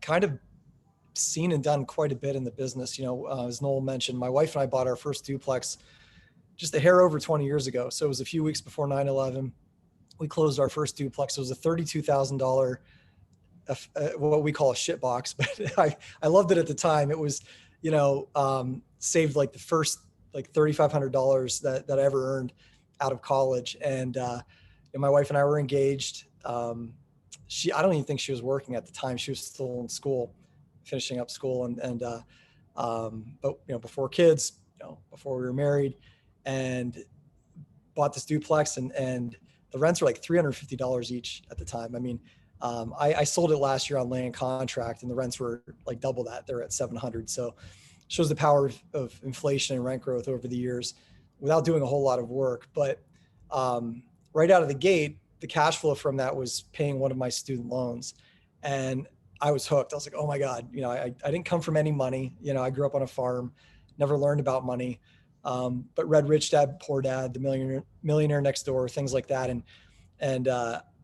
kind of seen and done quite a bit in the business. As Noel mentioned, my wife and I bought our first duplex just a hair over 20 years ago. So it was a few weeks before 9/11. We closed our first duplex. It was a $32,000, what we call a shit box, but I loved it at the time. It was, saved like the first like $3,500 that I ever earned out of college. And my wife and I were engaged. I don't even think she was working at the time. She was still in school, finishing up school, but before kids, before we were married, and bought this duplex, and the rents were like $350 each at the time. I mean, I sold it last year on land contract, and the rents were like double that. They're at 700. So shows the power of inflation and rent growth over the years without doing a whole lot of work. But right out of the gate, the cash flow from that was paying one of my student loans. And I was hooked. I was like, oh my God, I didn't come from any money. I grew up on a farm, never learned about money. But read Rich Dad, Poor Dad, The Millionaire Next Door, things like that. And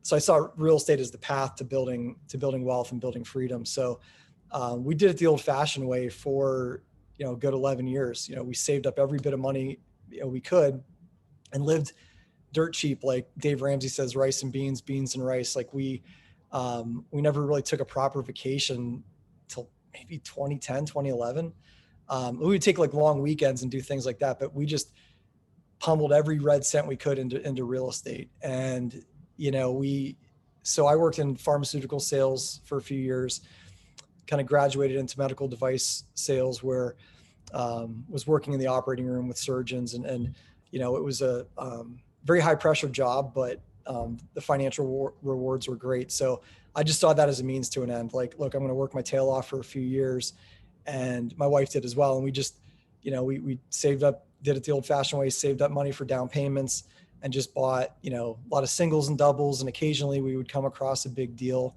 so I saw real estate as the path to building wealth and building freedom. So we did it the old fashioned way for, a good 11 years. We saved up every bit of money we could and lived dirt cheap. Like Dave Ramsey says, rice and beans, beans and rice. Like we never really took a proper vacation till maybe 2010, 2011. We would take like long weekends and do things like that, but we just pummeled every red cent we could into real estate. And, so I worked in pharmaceutical sales for a few years, kind of graduated into medical device sales, where was working in the operating room with surgeons, and it was a very high pressure job, but the financial rewards were great. So I just saw that as a means to an end. Like, look, I'm going to work my tail off for a few years, and my wife did as well. And we just, we saved up, did it the old fashioned way, saved up money for down payments, and just bought, a lot of singles and doubles. And occasionally we would come across a big deal.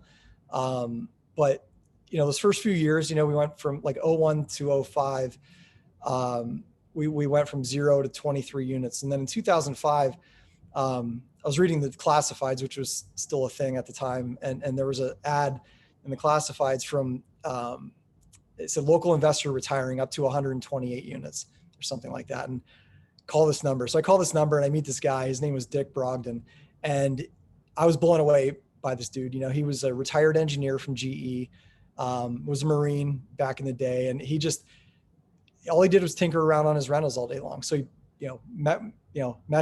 But those first few years, we went from like 01 to 05. We went from 0 to 23 units. And then in 2005, I was reading the classifieds, which was still a thing at the time. And there was an ad in the classifieds from, it's a local investor retiring up to 128 units or something like that. And call this number. So I call this number and I meet this guy. His name was Dick Brogdon. And I was blown away by this dude. He was a retired engineer from GE, was a Marine back in the day. And all he did was tinker around on his rentals all day long. So he, met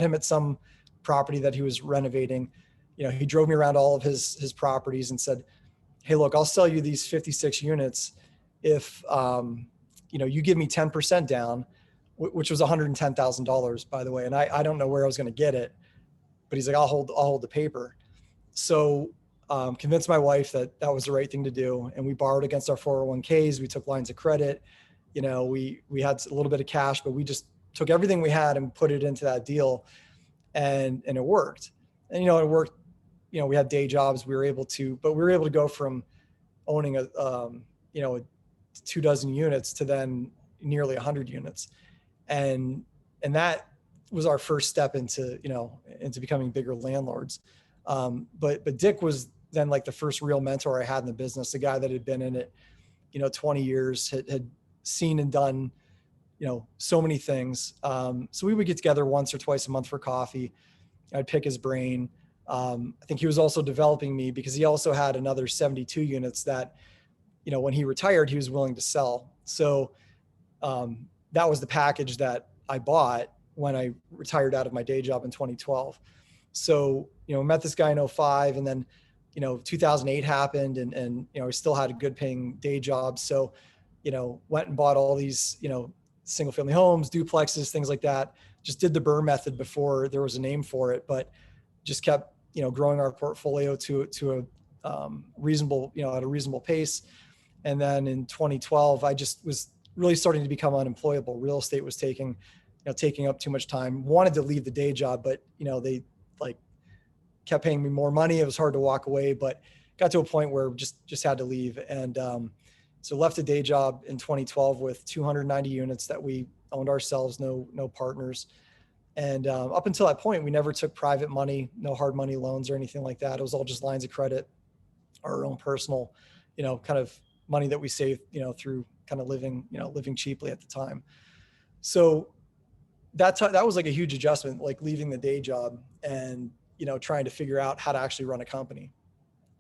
him at some property that he was renovating. He drove me around all of his properties and said, hey, look, I'll sell you these 56 units if, you give me 10% down, which was $110,000, by the way. And I don't know where I was going to get it, but he's like, I'll hold the paper. So convinced my wife that was the right thing to do. And we borrowed against our 401ks. We took lines of credit. We had a little bit of cash, but we just took everything we had and put it into that deal. And it worked. And, it worked. We had day jobs. We were able to go from owning a 24 units to then nearly 100 units. And that was our first step into becoming bigger landlords. But Dick was then like the first real mentor I had in the business, a guy that had been in it, 20 years, had seen and done, so many things. So we would get together once or twice a month for coffee. I'd pick his brain. I think he was also developing me because he also had another 72 units that, when he retired, he was willing to sell. So that was the package that I bought when I retired out of my day job in 2012. So, met this guy in 05, and then, 2008 happened, and I still had a good paying day job. So, went and bought all these, single family homes, duplexes, things like that. Just did the Burr method before there was a name for it, but just kept, growing our portfolio to a reasonable, at a reasonable pace. And then in 2012, I just was really starting to become unemployable. Real estate was taking up too much time. Wanted to leave the day job, but they kept paying me more money. It was hard to walk away, but got to a point where just had to leave. And so left a day job in 2012 with 290 units that we owned ourselves, no partners. And up until that point, we never took private money, no hard money loans or anything like that. It was all just lines of credit, our own personal, kind of money that we saved, through kind of living cheaply at the time. So that was like a huge adjustment, like leaving the day job and, trying to figure out how to actually run a company.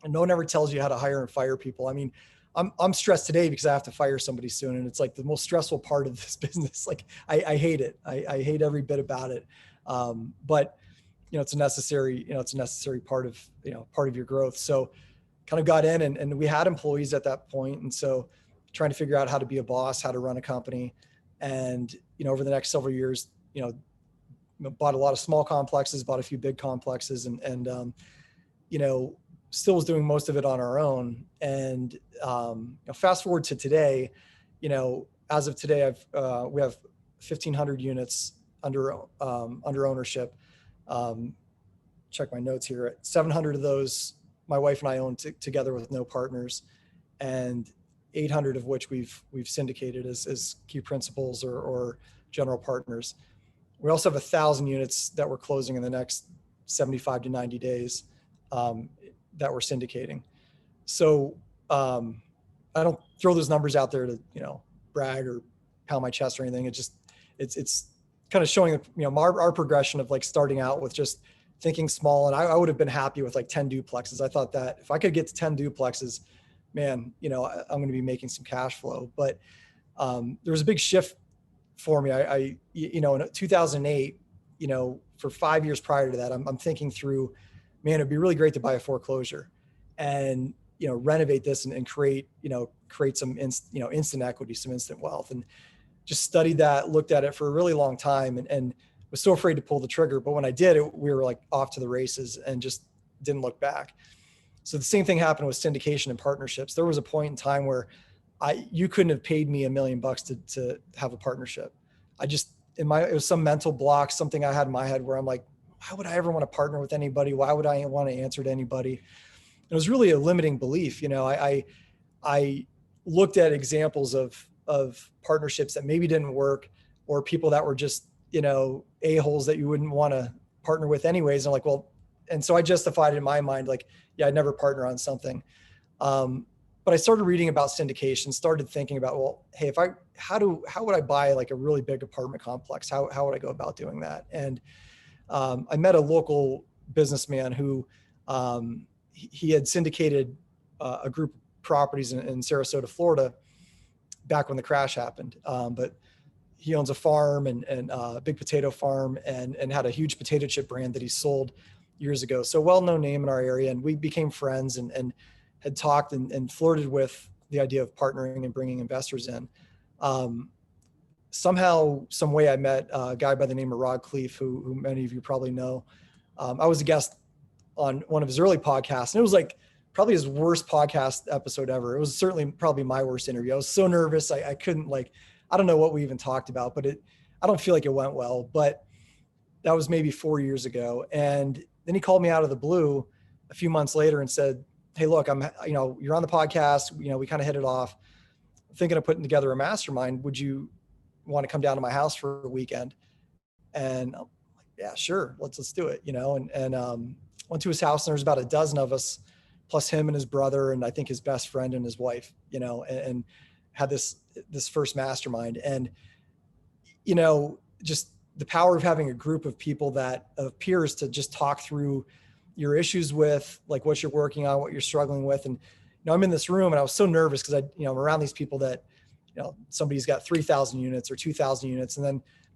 And no one ever tells you how to hire and fire people. I mean, I'm stressed today because I have to fire somebody soon. And it's like the most stressful part of this business. Like I hate it. I hate every bit about it. But it's a necessary part of your growth. So kind of got in and we had employees at that point. And so trying to figure out how to be a boss, how to run a company. And, over the next several years, bought a lot of small complexes, bought a few big complexes and still was doing most of it on our own. And fast forward to today, as of today, we have 1,500 units under ownership. Check my notes here. 700 of those, my wife and I own together with no partners, and 800 of which we've syndicated as key principals or general partners. We also have 1,000 units that we're closing in the next 75 to 90 days that we're syndicating. So I don't throw those numbers out there to brag or pound my chest or anything. It's kind of showing our progression of like starting out with just thinking small. And I would have been happy with like 10 duplexes. I thought that if I could get to 10 duplexes, man, I'm going to be making some cash flow. But there was a big shift for me. I in 2008, for 5 years prior to that, I'm thinking through, man, it'd be really great to buy a foreclosure and, renovate this and create some instant equity, some instant wealth. And just studied that, looked at it for a really long time and was so afraid to pull the trigger. But when I did it, we were like off to the races and just didn't look back. So the same thing happened with syndication and partnerships. There was a point in time where you couldn't have paid me $1 million to have a partnership. It was some mental block, something I had in my head where I'm like, why would I ever want to partner with anybody? Why would I want to answer to anybody? It was really a limiting belief. I looked at examples of partnerships that maybe didn't work, or people that were just, a-holes that you wouldn't want to partner with anyways. And I'm like, well, and so I justified it in my mind, like, yeah, I'd never partner on something. But I started reading about syndication, started thinking about, well, hey, how would I buy like a really big apartment complex? How would I go about doing that? And I met a local businessman who he had syndicated a group of properties in Sarasota, Florida, back when the crash happened. But he owns a farm and a big potato farm and had a huge potato chip brand that he sold years ago. So well-known name in our area. And we became friends and had talked and flirted with the idea of partnering and bringing investors in. Somehow, some way I met a guy by the name of Rod Cleef, who many of you probably know. I was a guest on one of his early podcasts, and it was like probably his worst podcast episode ever. It was certainly probably my worst interview. I was so nervous. I couldn't I don't know what we even talked about, but I don't feel like it went well, but that was maybe 4 years ago. And then he called me out of the blue a few months later and said, hey, look, you're on the podcast. We kind of hit it off. I'm thinking of putting together a mastermind. Would you want to come down to my house for a weekend? And I'm like, yeah, sure. Let's do it. And went to his house, and there's about a dozen of us, plus him and his brother, and I think his best friend and his wife, and had this first mastermind. And, just the power of having a group of people of peers to just talk through your issues with, like what you're working on, what you're struggling with. And, I'm in this room and I was so nervous because I'm around these people that, somebody's got 3,000 units or 2,000 units.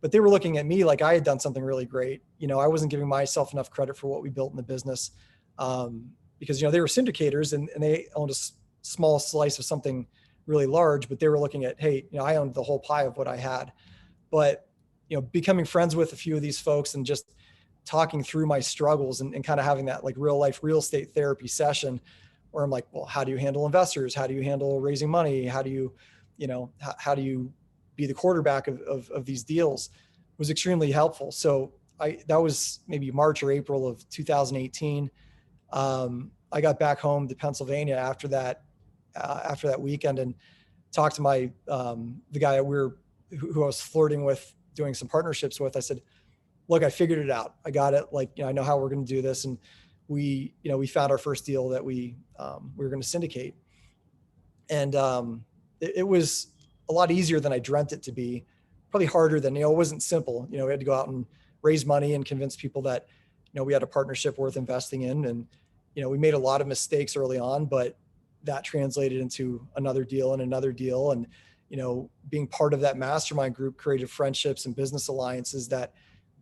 But they were looking at me like I had done something really great. I wasn't giving myself enough credit for what we built in the business because, they were syndicators and they owned a small slice of something really large, but they were looking at, hey, I owned the whole pie of what I had. But, becoming friends with a few of these folks and just talking through my struggles and kind of having that like real life real estate therapy session where I'm like, well, how do you handle investors? How do you handle raising money? How do you, how do you be the quarterback of these deals? Was extremely helpful. So that was maybe March or April of 2018. I got back home to Pennsylvania after that weekend and talked to the guy who I was flirting with, doing some partnerships with. I said, look, I figured it out. I got it. I know how we're going to do this. And we found our first deal that we were going to syndicate. And it was a lot easier than I dreamt it to be. Probably harder than, it wasn't simple. We had to go out and raise money and convince people that, we had a partnership worth investing in. And, we made a lot of mistakes early on, but that translated into another deal and another deal. And, being part of that mastermind group created friendships and business alliances that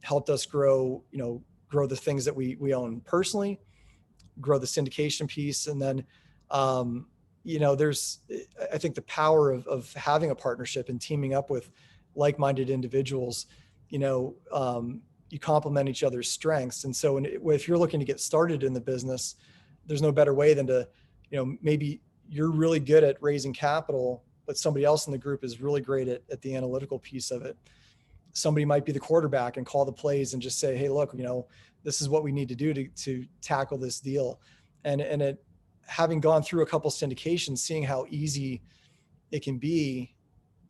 helped us grow the things that we own personally, grow the syndication piece. And then, there's, I think, the power of having a partnership and teaming up with like-minded individuals. You complement each other's strengths. And so if you're looking to get started in the business, there's no better way than to, maybe you're really good at raising capital, but somebody else in the group is really great at the analytical piece of it. Somebody might be the quarterback and call the plays and just say, hey, look, this is what we need to do to tackle this deal. And having gone through a couple syndications, seeing how easy it can be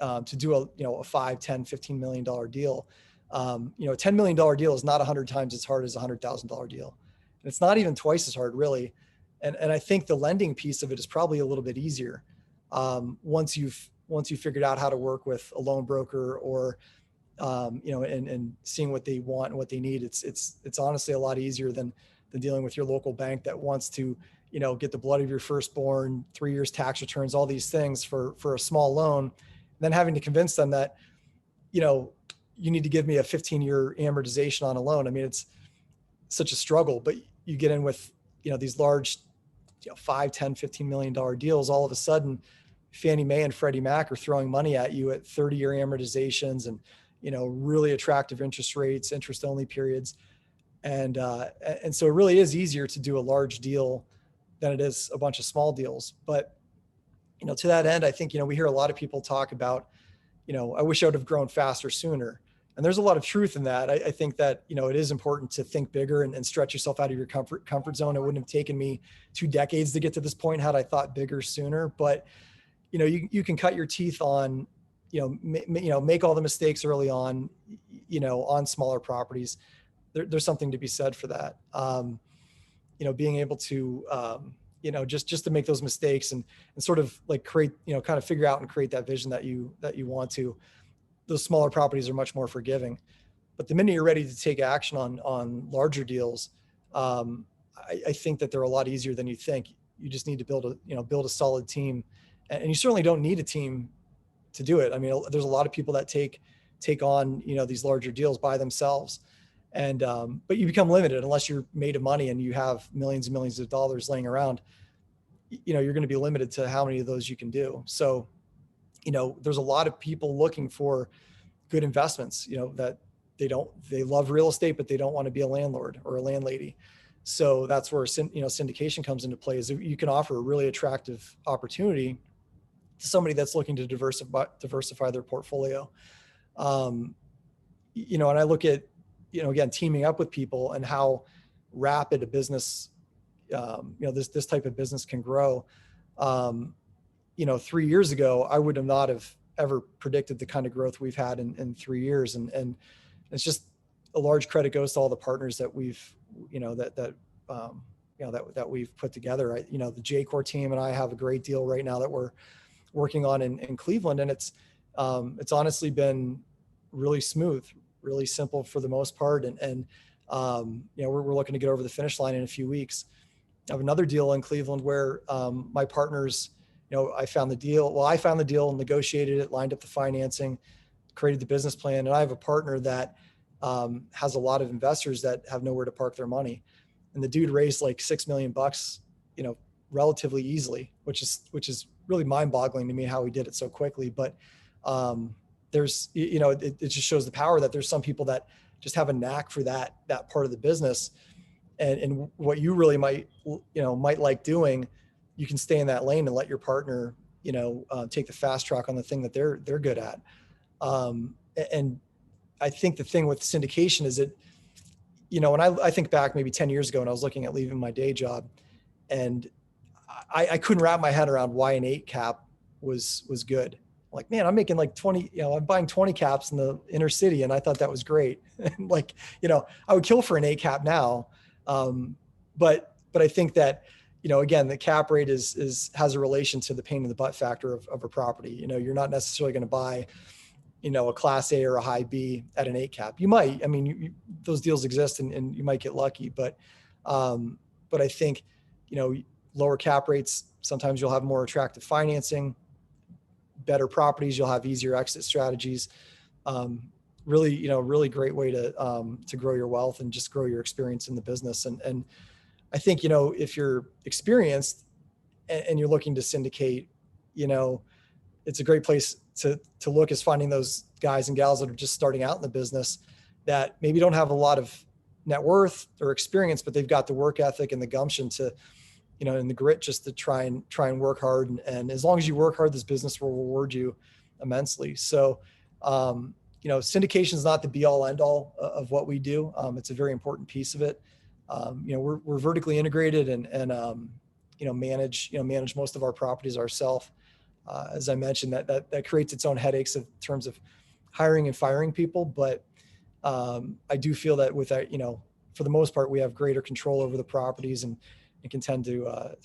to do a $5, $10, $15 million deal. A $10 million deal is not 100 times as hard as a $100,000 deal. And it's not even twice as hard, really. And I think the lending piece of it is probably a little bit easier. Once you've figured out how to work with a loan broker or, and seeing what they want and what they need, it's honestly a lot easier than dealing with your local bank that wants to, get the blood of your firstborn, 3 years tax returns, all these things for a small loan, and then having to convince them that, you need to give me a 15-year amortization on a loan. I mean, it's such a struggle, but you get in with, these large, $5, $10, $15 million deals. All of a sudden, Fannie Mae and Freddie Mac are throwing money at you at 30-year amortizations and, really attractive interest rates, interest only periods. And so it really is easier to do a large deal than it is a bunch of small deals. But, to that end, I think, we hear a lot of people talk about, I wish I would have grown faster sooner. And there's a lot of truth in that. I think that, it is important to think bigger and stretch yourself out of your comfort zone. It wouldn't have taken me 2 decades to get to this point had I thought bigger sooner. But, you can cut your teeth on, make all the mistakes early on, on smaller properties. There's something to be said for that. Being able to, just to make those mistakes and sort of like create, kind of figure out and create that vision that you want to. Those smaller properties are much more forgiving. But the minute you're ready to take action on larger deals, I think that they're a lot easier than you think. You just need to build a solid team, and you certainly don't need a team to do it. I mean, there's a lot of people that take on, these larger deals by themselves, and but you become limited unless you're made of money and you have millions and millions of dollars laying around. You're going to be limited to how many of those you can do. So, there's a lot of people looking for good investments, that they love real estate, but they don't want to be a landlord or a landlady. So that's where, syndication comes into play, is you can offer a really attractive opportunity to somebody that's looking to diversify their portfolio. And I look at, again, teaming up with people and how rapid a business, this type of business can grow. 3 years ago, I would not have ever predicted the kind of growth we've had in 3 years. And it's just a large credit goes to all the partners that we've, that we've put together. The J-Core team and I have a great deal right now that we're working on in Cleveland. And it's honestly been really smooth, really simple for the most part. And we're looking to get over the finish line in a few weeks. I have another deal in Cleveland where my partners, I found the deal, negotiated it, lined up the financing, created the business plan. And I have a partner that has a lot of investors that have nowhere to park their money. And the dude raised like $6 million, relatively easily, which is really mind boggling to me how he did it so quickly. But there's, it just shows the power that there's some people that just have a knack for that part of the business. And what you really might like doing, you can stay in that lane and let your partner, take the fast track on the thing that they're good at. And I think the thing with syndication is that, when I think back maybe 10 years ago when I was looking at leaving my day job, and I couldn't wrap my head around why an 8 cap was good. Like, man, I'm making like 20, I'm buying 20 caps in the inner city. And I thought that was great. And like, I would kill for an 8 cap now. But I think that, again, the cap rate has a relation to the pain in the butt factor of a property. You're not necessarily going to buy, a class A or a high B at an 8 cap. You might, I mean, those deals exist and you might get lucky, but I think, lower cap rates, sometimes you'll have more attractive financing, better properties, you'll have easier exit strategies. Really great way to grow your wealth and just grow your experience in the business. And I think, if you're experienced and you're looking to syndicate, it's a great place to look, is finding those guys and gals that are just starting out in the business that maybe don't have a lot of net worth or experience, but they've got the work ethic and the gumption to, and the grit just to try and work hard. And as long as you work hard, this business will reward you immensely. So, syndication is not the be all end all of what we do. It's a very important piece of it. We're vertically integrated and manage most of our properties ourselves. As I mentioned, that creates its own headaches in terms of hiring and firing people. But I do feel that with that, for the most part, we have greater control over the properties and can tend to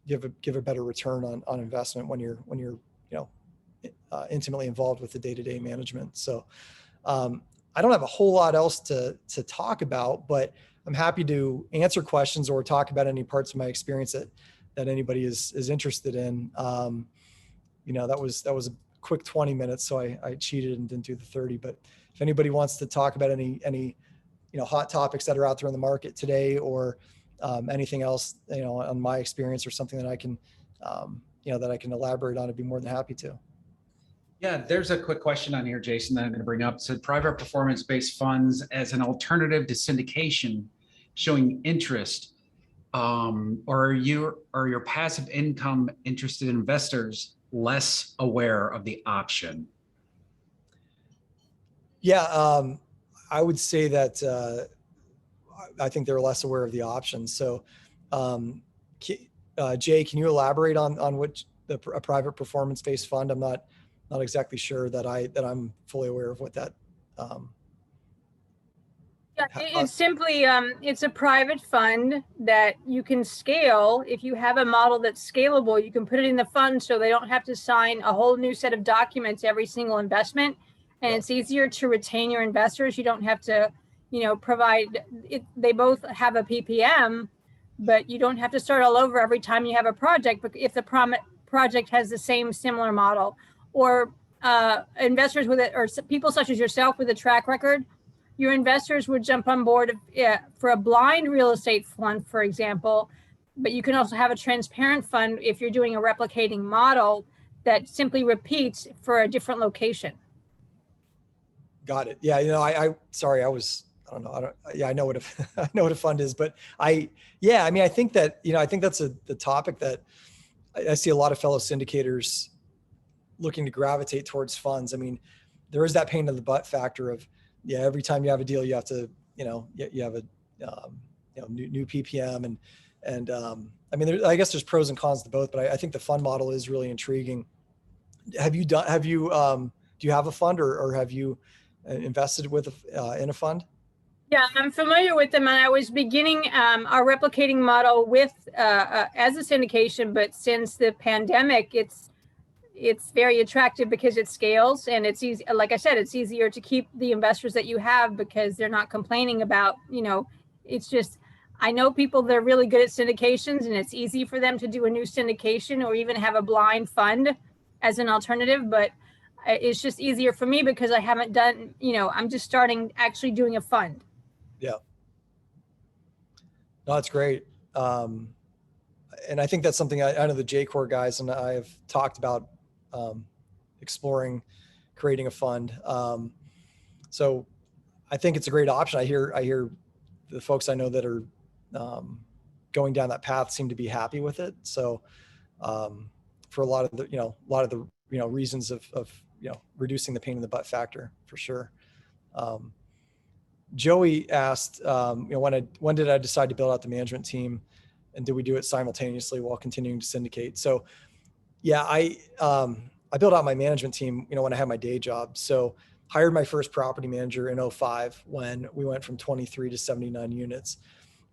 give a better return on investment when you're intimately involved with the day-to-day management. So I don't have a whole lot else to talk about, but I'm happy to answer questions or talk about any parts of my experience that anybody is interested in. That was a quick 20 minutes, so I cheated and didn't do the 30. But if anybody wants to talk about any hot topics that are out there in the market today, or anything else, on my experience or something that I can elaborate on, I'd be more than happy to. Yeah, there's a quick question on here, Jason, that I'm going to bring up. So private performance-based funds as an alternative to syndication showing interest, or are your passive income interested investors less aware of the option? Yeah, I would say that I think they're less aware of the option. So, Jay, can you elaborate on what a private performance-based fund? I'm not exactly sure that I'm fully aware of what that. Yeah, it's simply it's a private fund that you can scale. If you have a model that's scalable, you can put it in the fund so they don't have to sign a whole new set of documents every single investment, and it's easier to retain your investors. You don't have to, provide it. They both have a PPM, but you don't have to start all over every time you have a project. But if the project has the similar model, or investors with it, or people such as yourself with a track record, your investors would jump on board for a blind real estate fund, for example. But you can also have a transparent fund if you're doing a replicating model that simply repeats for a different location. Got it. Yeah. I don't know. I know what I know what a fund is, but I think that, I think that's the topic that I see a lot of fellow syndicators looking to gravitate towards funds. I mean, there is that pain in the butt factor of, every time you have a deal, you have to, you have a, new PPM and I mean, I guess there's pros and cons to both, but I think the fund model is really intriguing. Do you have a fund or have you invested in a fund? Yeah, I'm familiar with them, and I was beginning our replicating model with as a syndication, but since the pandemic, it's very attractive because it scales and it's easy. Like I said, it's easier to keep the investors that you have because they're not complaining about, it's just, I know people that are really good at syndications, and it's easy for them to do a new syndication or even have a blind fund as an alternative, but it's just easier for me because I haven't done, I'm just starting actually doing a fund. Yeah. No, that's great. And I think that's something I know the J-Core guys and I have talked about exploring creating a fund. So I think it's a great option. I hear the folks I know that are going down that path seem to be happy with it. So for a lot of the reasons of reducing the pain in the butt factor, for sure. Joey asked, when did I decide to build out the management team, and did we do it simultaneously while continuing to syndicate? So, yeah, I built out my management team, when I had my day job. So, hired my first property manager in 2005 when we went from 23 to 79 units,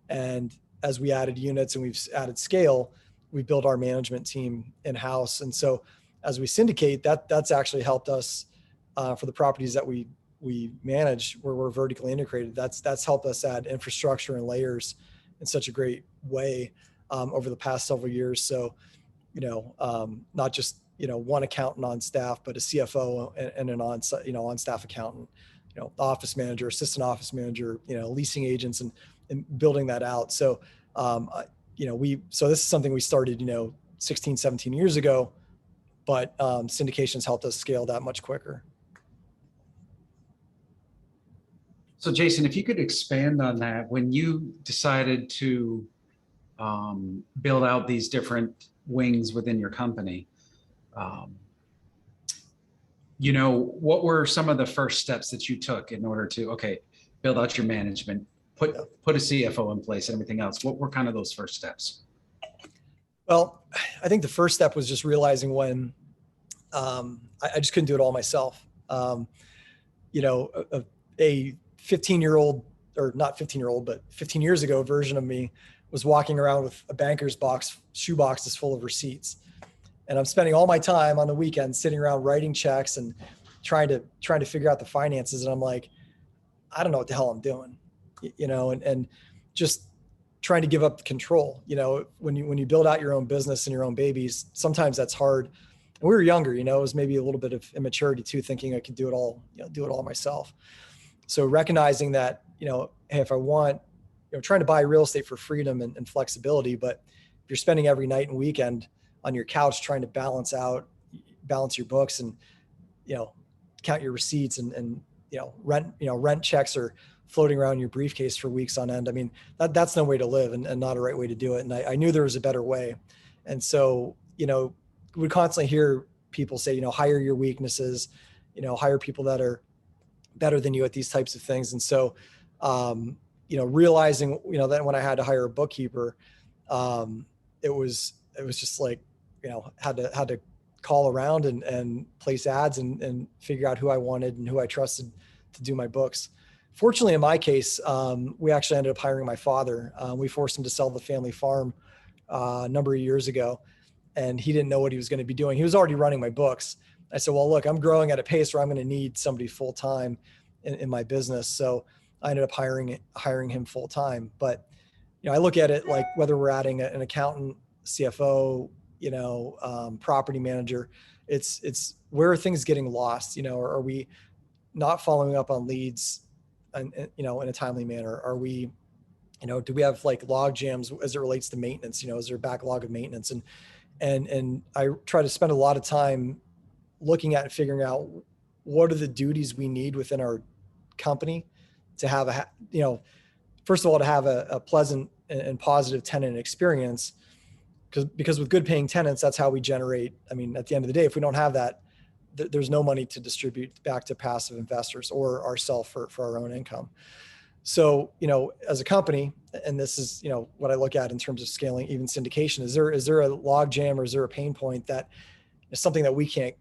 and as we added units and we've added scale, we built our management team in-house. And so as we syndicate, that's actually helped us for the properties that we manage where we're vertically integrated. That's helped us add infrastructure and layers in such a great way over the past several years. So, not just, one accountant on staff, but a CFO and an on-staff accountant, the office manager, assistant office manager, leasing agents and building that out. So, so this is something we started, 16, 17 years ago, but syndications helped us scale that much quicker. So Jason, if you could expand on that, when you decided to build out these different wings within your company, what were some of the first steps that you took in order to, build out your management, put a CFO in place and everything else? What were kind of those first steps? Well, I think the first step was just realizing when I just couldn't do it all myself. A 15-year-old, or not 15-year-old, but 15 years ago version of me was walking around with a banker's shoe boxes full of receipts. And I'm spending all my time on the weekends sitting around writing checks and trying to figure out the finances. And I'm like, I don't know what the hell I'm doing, and just trying to give up the control. When you build out your own business and your own babies, sometimes that's hard. And we were younger, it was maybe a little bit of immaturity too, thinking I could do it all myself. So recognizing that, hey, if I want, trying to buy real estate for freedom and flexibility, but if you're spending every night and weekend on your couch trying to balance your books and, count your receipts and rent checks are floating around your briefcase for weeks on end. I mean, that's no way to live and not a right way to do it. And I knew there was a better way. And so, we constantly hear people say, hire your weaknesses, hire people that are better than you at these types of things. And so, realizing, that when I had to hire a bookkeeper, it was just like, had to call around and place ads and figure out who I wanted and who I trusted to do my books. Fortunately, in my case, we actually ended up hiring my father. We forced him to sell the family farm a number of years ago, and he didn't know what he was going to be doing. He was already running my books. I said, well, look, I'm growing at a pace where I'm going to need somebody full-time in my business. So I ended up hiring him full-time. But, I look at it like whether we're adding an accountant, CFO, property manager, it's where are things getting lost? Are we not following up on leads and, in a timely manner? Are we, do we have like log jams as it relates to maintenance? Is there a backlog of maintenance? And I try to spend a lot of time looking at and figuring out what are the duties we need within our company to have first of all, to have a pleasant and positive tenant experience, because with good paying tenants, that's how we generate. I mean, at the end of the day, if we don't have that, there's no money to distribute back to passive investors or ourselves for our own income. So, as a company, and this is, what I look at in terms of scaling even syndication, is there a log jam or is there a pain point that is something that we can't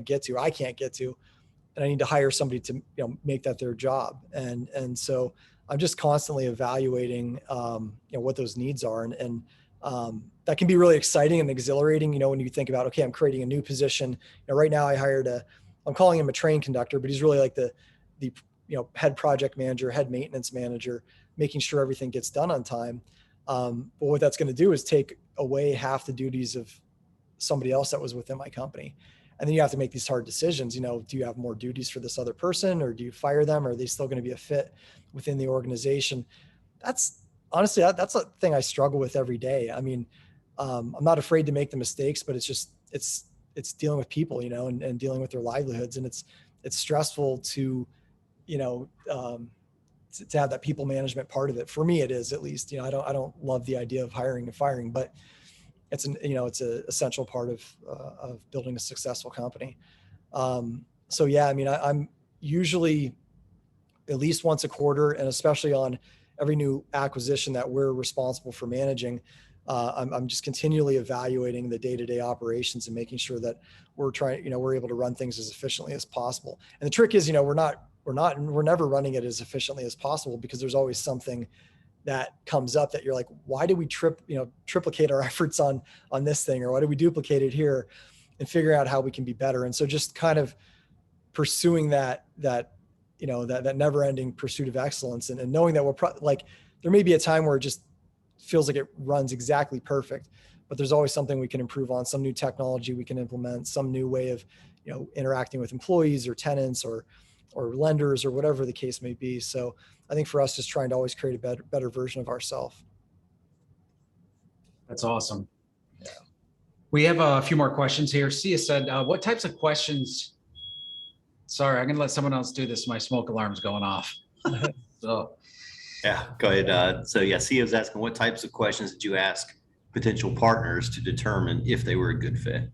get to, I can't get to, and I need to hire somebody to, make that their job. And so I'm just constantly evaluating, what those needs are. And that can be really exciting and exhilarating, when you think about, okay, I'm creating a new position. Right now I hired I'm calling him a train conductor, but he's really like the head project manager, head maintenance manager, making sure everything gets done on time. But what that's going to do is take away half the duties of somebody else that was within my company. And then you have to make these hard decisions. Do you have more duties for this other person, or do you fire them? Or are they still going to be a fit within the organization? That's honestly, that's a thing I struggle with every day. I mean, I'm not afraid to make the mistakes, but it's dealing with people, and dealing with their livelihoods. And it's stressful to have that people management part of it. For me, it is, at least. I don't love the idea of hiring and firing, but it's an essential part of building a successful company. So yeah, I mean, I'm usually at least once a quarter, and especially on every new acquisition that we're responsible for managing, I'm just continually evaluating the day-to-day operations and making sure that we're able to run things as efficiently as possible. And the trick is, we're never running it as efficiently as possible, because there's always something that comes up that you're like, why did we triplicate our efforts on this thing, or why did we duplicate it here, and figure out how we can be better. And so just kind of pursuing that never ending pursuit of excellence, and knowing that there may be a time where it just feels like it runs exactly perfect, but there's always something we can improve on, some new technology we can implement, some new way of, interacting with employees or tenants or lenders or whatever the case may be. So I think for us, just trying to always create a better version of ourselves. That's awesome. Yeah. We have a few more questions here. Sia said, what types of questions? Sorry, I'm going to let someone else do this. My smoke alarm's going off. So. Yeah, go ahead. Sia was asking, what types of questions did you ask potential partners to determine if they were a good fit?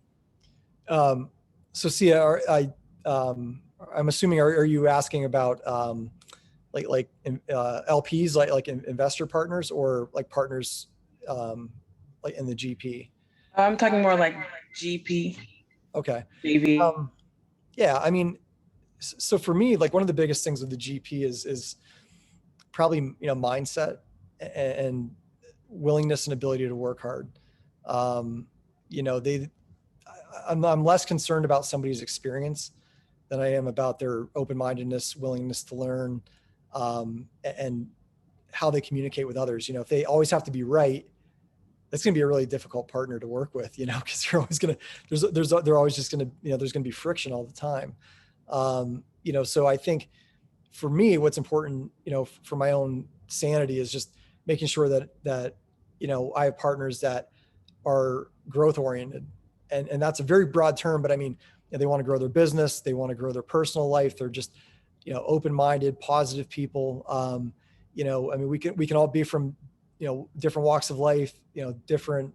So Sia, I'm assuming, are you asking about LPs, like investor partners, or like partners like in the GP? I'm talking more like GP. Okay. JV. Yeah, I mean, so for me, like one of the biggest things with the GP is probably, mindset and willingness and ability to work hard. I'm less concerned about somebody's experience than I am about their open-mindedness, willingness to learn, and how they communicate with others. If they always have to be right, that's going to be a really difficult partner to work with, because you're always going to, they're always just going to, there's going to be friction all the time. So I think for me, what's important, for my own sanity is just making sure that I have partners that are growth oriented. And that's a very broad term, but I mean, they want to grow their business. They want to grow their personal life. They're just, open-minded, positive people. I mean, we can all be from, different walks of life, different,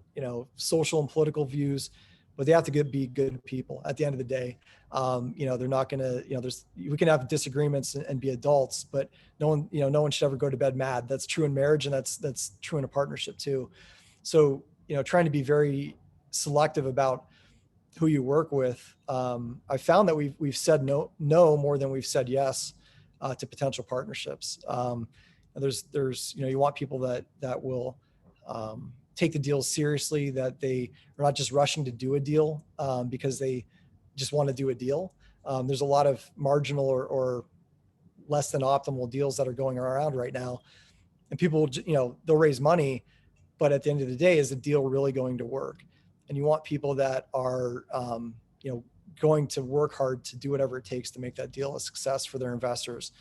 social and political views, but they have to be good people at the end of the day. They're not going to, we can have disagreements and be adults, but no one should ever go to bed mad. That's true in marriage, and that's true in a partnership too. So, trying to be very selective about who you work with. I found that we've said no more than we've said yes to potential partnerships. There's you want people that will take the deals seriously, that they are not just rushing to do a deal because they just want to do a deal. There's a lot of marginal or less than optimal deals that are going around right now, and people, they'll raise money, but at the end of the day, is the deal really going to work? And you want people that are, going to work hard to do whatever it takes to make that deal a success for their investors.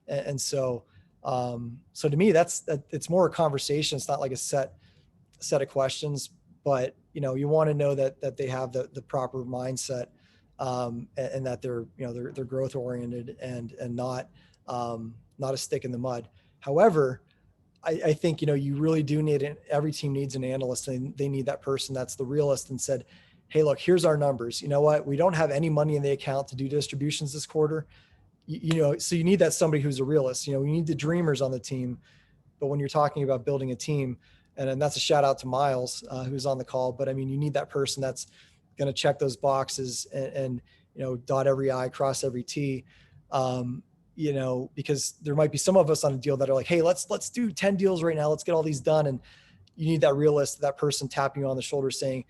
And so to me, it's more a conversation. It's not like a set of questions, but you want to know that they have the proper mindset, and that they're growth oriented and not a stick in the mud. However, I think, you really do need every team needs an analyst, and they need that person that's the realist and said, hey, look, here's our numbers. You know what? We don't have any money in the account to do distributions this quarter. So you need that somebody who's a realist. We need the dreamers on the team, but when you're talking about building a team, and that's a shout out to Miles, who's on the call, but I mean, you need that person that's going to check those boxes and dot every I, cross every T. Because there might be some of us on a deal that are like, hey, let's do 10 deals right now. Let's get all these done. And you need that realist, that person tapping you on the shoulder saying,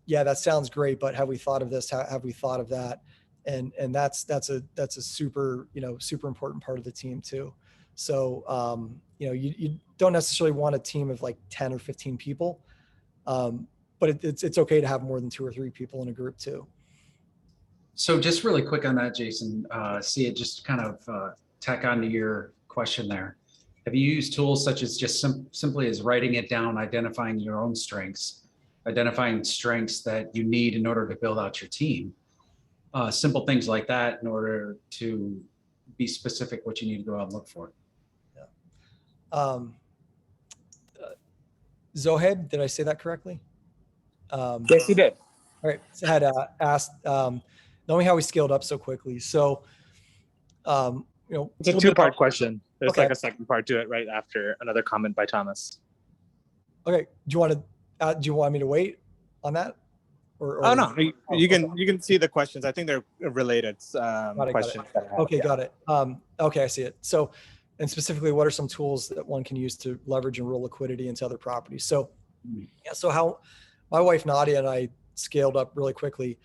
yeah, that sounds great, but have we thought of this? Have we thought of that? And that's a super, super important part of the team too. So, you don't necessarily want a team of like 10 or 15 people, but it's okay to have more than 2 or 3 people in a group too. So just really quick on that, Jason, Sia, just kind of tack onto your question there. Have you used tools such as just simply as writing it down, identifying your own strengths, identifying strengths that you need in order to build out your team? Simple things like that in order to be specific what you need to go out and look for. Yeah. Zohaib, did I say that correctly? Yes, you did. All right. So I had asked, knowing how we scaled up so quickly. So, it's a 2-part question. There's Okay. like a second part to it right after another comment by Thomas. Okay. Do you want me to wait on that? Or Oh no, you can see the questions. I think they're related Got it. questions. Okay, got it. Okay, I see it. So and specifically, what are some tools that one can use to leverage and roll liquidity into other properties? So, yeah, so how my wife Nadia and I scaled up really quickly.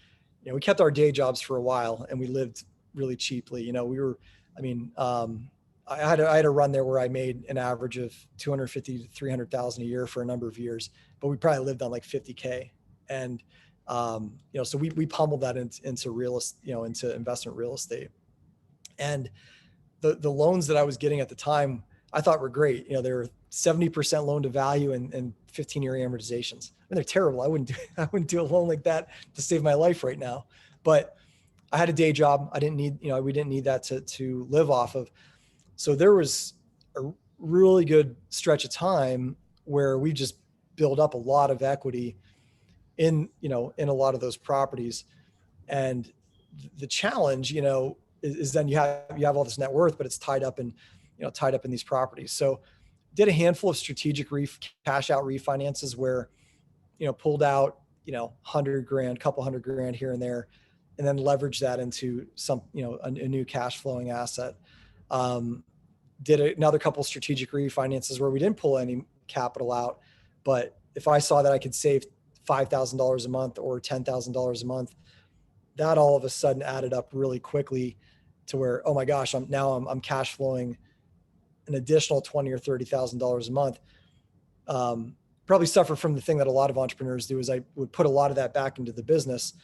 We kept our day jobs for a while, and we lived really cheaply. We were, I mean, I had a run there where I made an average of 250 to 300,000 a year for a number of years, but we probably lived on like 50K. And so we pummeled that into real estate, into investment real estate. And the loans that I was getting at the time, I thought were great. They were 70% loan to value and 15-year amortizations. I mean, they're terrible. I wouldn't do a loan like that to save my life right now. But I had a day job. I didn't need, we didn't need that to live off of. So there was a really good stretch of time where we just built up a lot of equity in a lot of those properties. And the challenge, is then you have all this net worth, but it's tied up in these properties. So did a handful of strategic cash out refinances where, pulled out, $100,000, couple $100,000 here and there, and then leverage that into some, a new cash flowing asset. Did another couple strategic refinances where we didn't pull any capital out, but if I saw that I could save $5,000 a month or $10,000 a month, that all of a sudden added up really quickly to where, oh my gosh, I'm cash flowing an additional $20,000 or $30,000 a month. Probably suffer from the thing that a lot of entrepreneurs do is I would put a lot of that back into the business,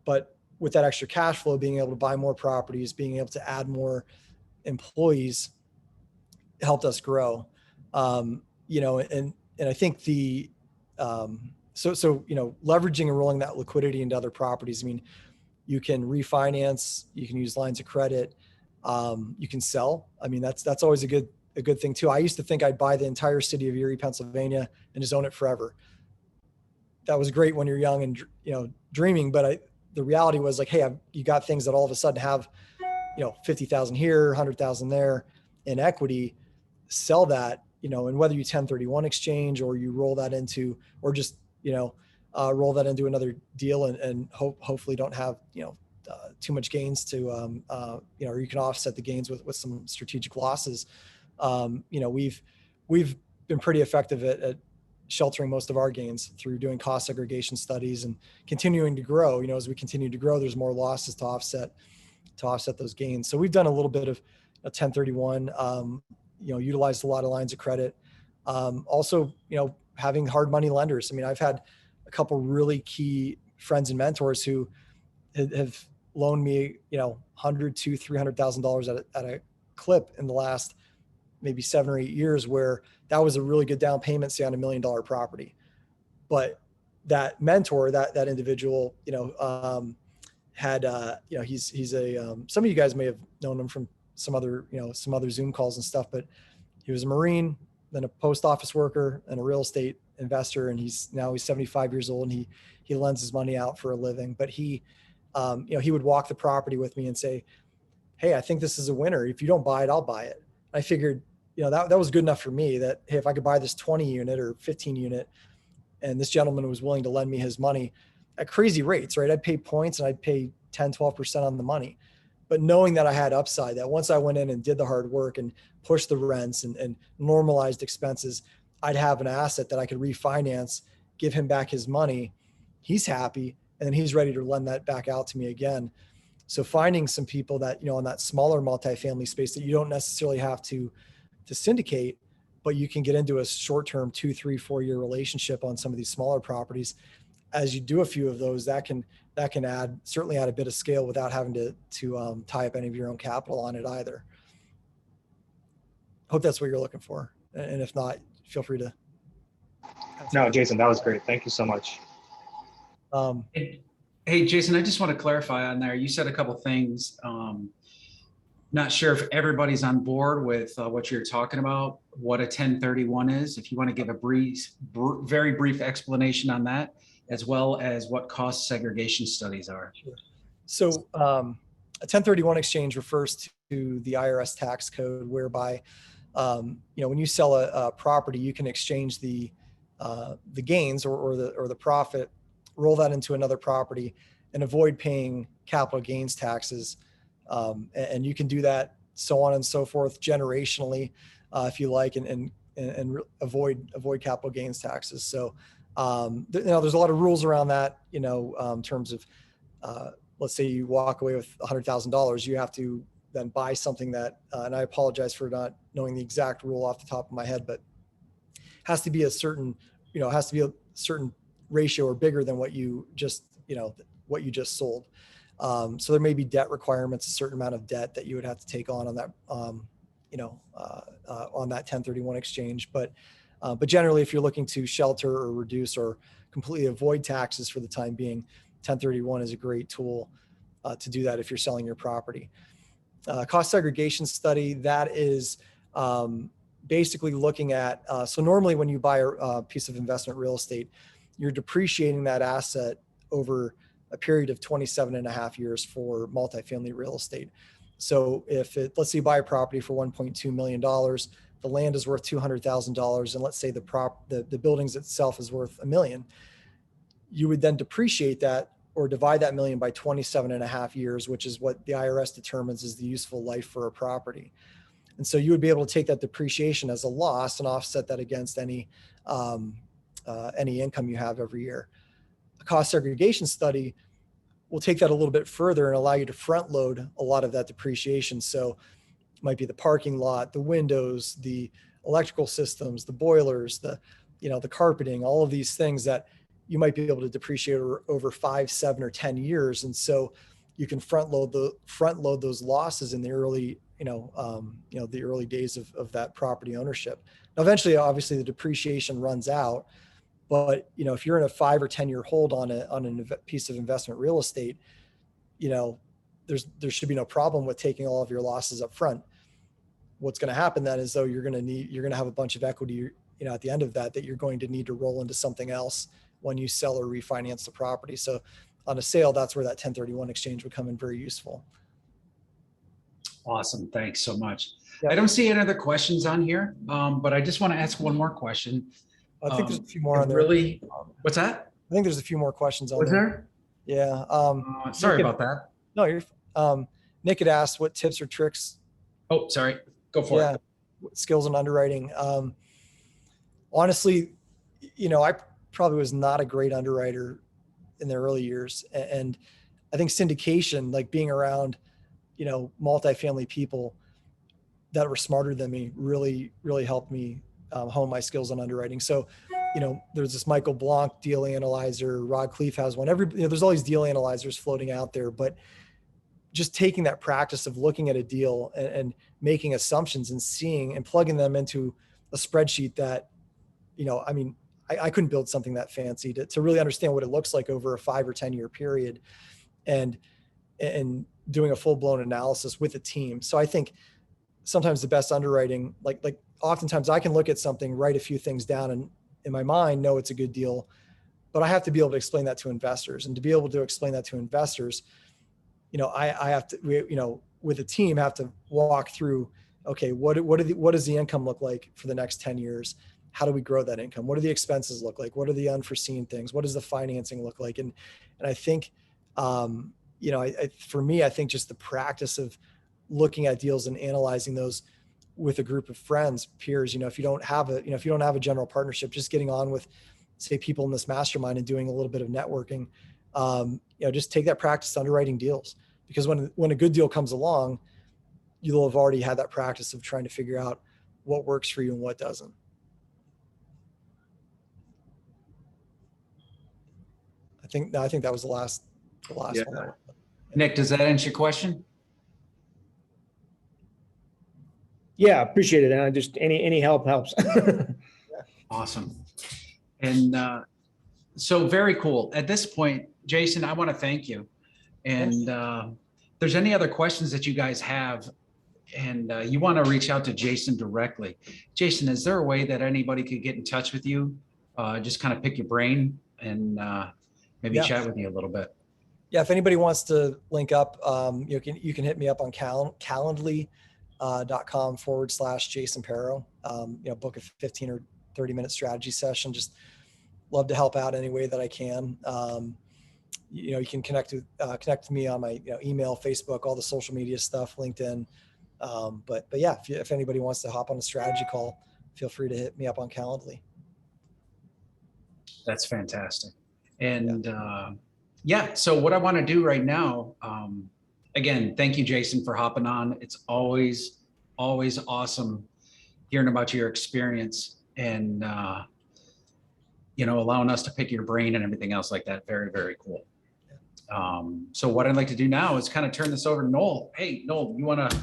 but with that extra cash flow, being able to buy more properties, being able to add more employees helped us grow. And I think leveraging and rolling that liquidity into other properties. I mean, you can refinance, you can use lines of credit, you can sell. I mean, that's always a good thing too. I used to think I'd buy the entire city of Erie, Pennsylvania, and just own it forever. That was great when you're young and dreaming, but the reality was like, hey, you got things that all of a sudden have 50,000 here, 100,000 there in equity. Sell that, and whether you 1031 exchange or you roll that into, or just roll that into another deal and hopefully don't have too much gains to or you can offset the gains with some strategic losses. We've been pretty effective at sheltering most of our gains through doing cost segregation studies and continuing to grow. As we continue to grow, there's more losses to offset those gains. So we've done a little bit of 1031, utilized a lot of lines of credit. Also, having hard money lenders. I mean, I've had a couple really key friends and mentors who have loaned me, $100,000 to $300,000 at a clip in the last maybe 7 or 8 years, where that was a really good down payment, say on $1 million property. But that mentor, that individual, had, he's a, some of you guys may have known him from some other Zoom calls and stuff, but he was a Marine, then a post office worker and a real estate investor. And he's 75 years old and he lends his money out for a living, but he would walk the property with me and say, hey, I think this is a winner. If you don't buy it, I'll buy it. I figured, that was good enough for me that, hey, if I could buy this 20 unit or 15 unit, and this gentleman was willing to lend me his money at crazy rates, right? I'd pay points and I'd pay 10, 12% on the money. But knowing that I had upside, that once I went in and did the hard work and pushed the rents and normalized expenses, I'd have an asset that I could refinance, give him back his money. He's happy. And then he's ready to lend that back out to me again. So finding some people that, in that smaller multifamily space that you don't necessarily have to syndicate, but you can get into a short-term 2, 3, 4 year relationship on some of these smaller properties. As you do a few of those, that can certainly add a bit of scale without having to tie up any of your own capital on it either. Hope that's what you're looking for. And if not, feel free to. No, Jason, that was great. Thank you so much. Hey, Jason, I just want to clarify on there. You said a couple things. Not sure if everybody's on board with what you're talking about, what a 1031 is. If you want to give a very brief explanation on that, as well as what cost segregation studies are. Sure. So a 1031 exchange refers to the IRS tax code, whereby when you sell a property, you can exchange the gains or the profit, roll that into another property, and avoid paying capital gains taxes. And you can do that so on and so forth generationally, if you like, and avoid capital gains taxes. So, there's a lot of rules around that, in terms of, let's say you walk away with $100,000, you have to then buy something that, and I apologize for not knowing the exact rule off the top of my head, but has to be a certain, has to be a certain ratio or bigger than what you just sold. So there may be debt requirements, a certain amount of debt that you would have to take on that, on that 1031 exchange. But generally, if you're looking to shelter or reduce or completely avoid taxes for the time being, 1031 is a great tool to do that if you're selling your property. Cost segregation study, that is basically looking at, so normally when you buy a piece of investment real estate, you're depreciating that asset over a period of 27 and a half years for multifamily real estate. So let's say you buy a property for $1.2 million, the land is worth $200,000, and let's say the buildings itself is worth $1 million, you would then depreciate that or divide that million by 27 and a half years, which is what the IRS determines is the useful life for a property. And so you would be able to take that depreciation as a loss and offset that against any income you have every year. A cost segregation study will take that a little bit further and allow you to front load a lot of that depreciation. So it might be the parking lot, the windows, the electrical systems, the boilers, the carpeting, all of these things that you might be able to depreciate over 5, 7, or 10 years. And so you can front load those losses in the early, the early days of that property ownership. Now, eventually, obviously the depreciation runs out, but, if you're in a 5 or 10 year hold on a piece of investment real estate, there should be no problem with taking all of your losses up front. What's going to happen then is though you're going to have a bunch of equity, at the end of that you're going to need to roll into something else when you sell or refinance the property. So on a sale, that's where that 1031 exchange would come in very useful. Awesome. Thanks so much. Yeah. I don't see any other questions on here, but I just want to ask one more question. I think there's a few more on there. Really? What's that? I think there's a few more questions on Was there. Yeah. Sorry about that. No, you're Nick had asked what tips or tricks. Oh, sorry. Go for it. Skills in underwriting. Honestly, I probably was not a great underwriter in the early years. And I think syndication, like being around, multifamily people that were smarter than me really, really helped me hone my skills on underwriting. So, there's this Michael Blanc deal analyzer, Rod Cleef has one. There's all these deal analyzers floating out there, but just taking that practice of looking at a deal and making assumptions and seeing and plugging them into a spreadsheet that, I couldn't build something that fancy to really understand what it looks like over a 5 or 10 year period and doing a full blown analysis with a team. So I think sometimes the best underwriting, like oftentimes I can look at something, write a few things down and in my mind know it's a good deal, but I have to be able to explain that to investors. And to be able to explain that to investors, I have to, with a team have to walk through, okay, what does the income look like for the next 10 years? How do we grow that income? What do the expenses look like? What are the unforeseen things? What does the financing look like? And I think, for me, I think just the practice of looking at deals and analyzing those with a group of friends, peers, if you don't have a general partnership, just getting on with, say, people in this mastermind and doing a little bit of networking, just take that practice underwriting deals, because when a good deal comes along, you'll have already had that practice of trying to figure out what works for you and what doesn't. I think that was the last one. Nick, does that answer your question? Yeah, appreciate it. And just any help helps. Awesome. And so very cool. At this point, Jason, I want to thank you. And if there's any other questions that you guys have and you want to reach out to Jason directly. Jason, is there a way that anybody could get in touch with you? Just kind of pick your brain and maybe chat with you a little bit. Yeah, if anybody wants to link up, you can hit me up on calendly.com/Jason Perro. Book a 15 or 30-minute strategy session. Just love to help out any way that I can. You can connect with me on my email, Facebook, all the social media stuff, LinkedIn. But yeah, if anybody wants to hop on a strategy call, feel free to hit me up on Calendly. That's fantastic. And so what I want to do right now, again, thank you, Jason, for hopping on. It's always awesome hearing about your experience and, allowing us to pick your brain and everything else like that. Very, very cool. So what I'd like to do now is kind of turn this over to Noel. Hey, Noel, you want to,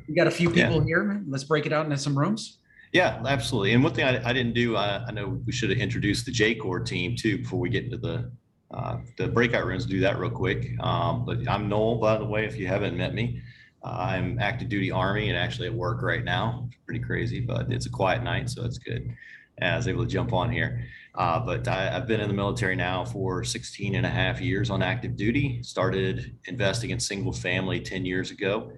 we got a few people here. Let's break it out into some rooms. Yeah, absolutely. And one thing I didn't do, I know we should have introduced the J-Core team too before we get into the breakout rooms. Do that real quick. But I'm Noel, by the way, if you haven't met me. I'm active duty Army and actually at work right now. Pretty crazy, but it's a quiet night, so it's good. I was able to jump on here. But I've been in the military now for 16 and a half years on active duty. Started investing in single family 10 years ago.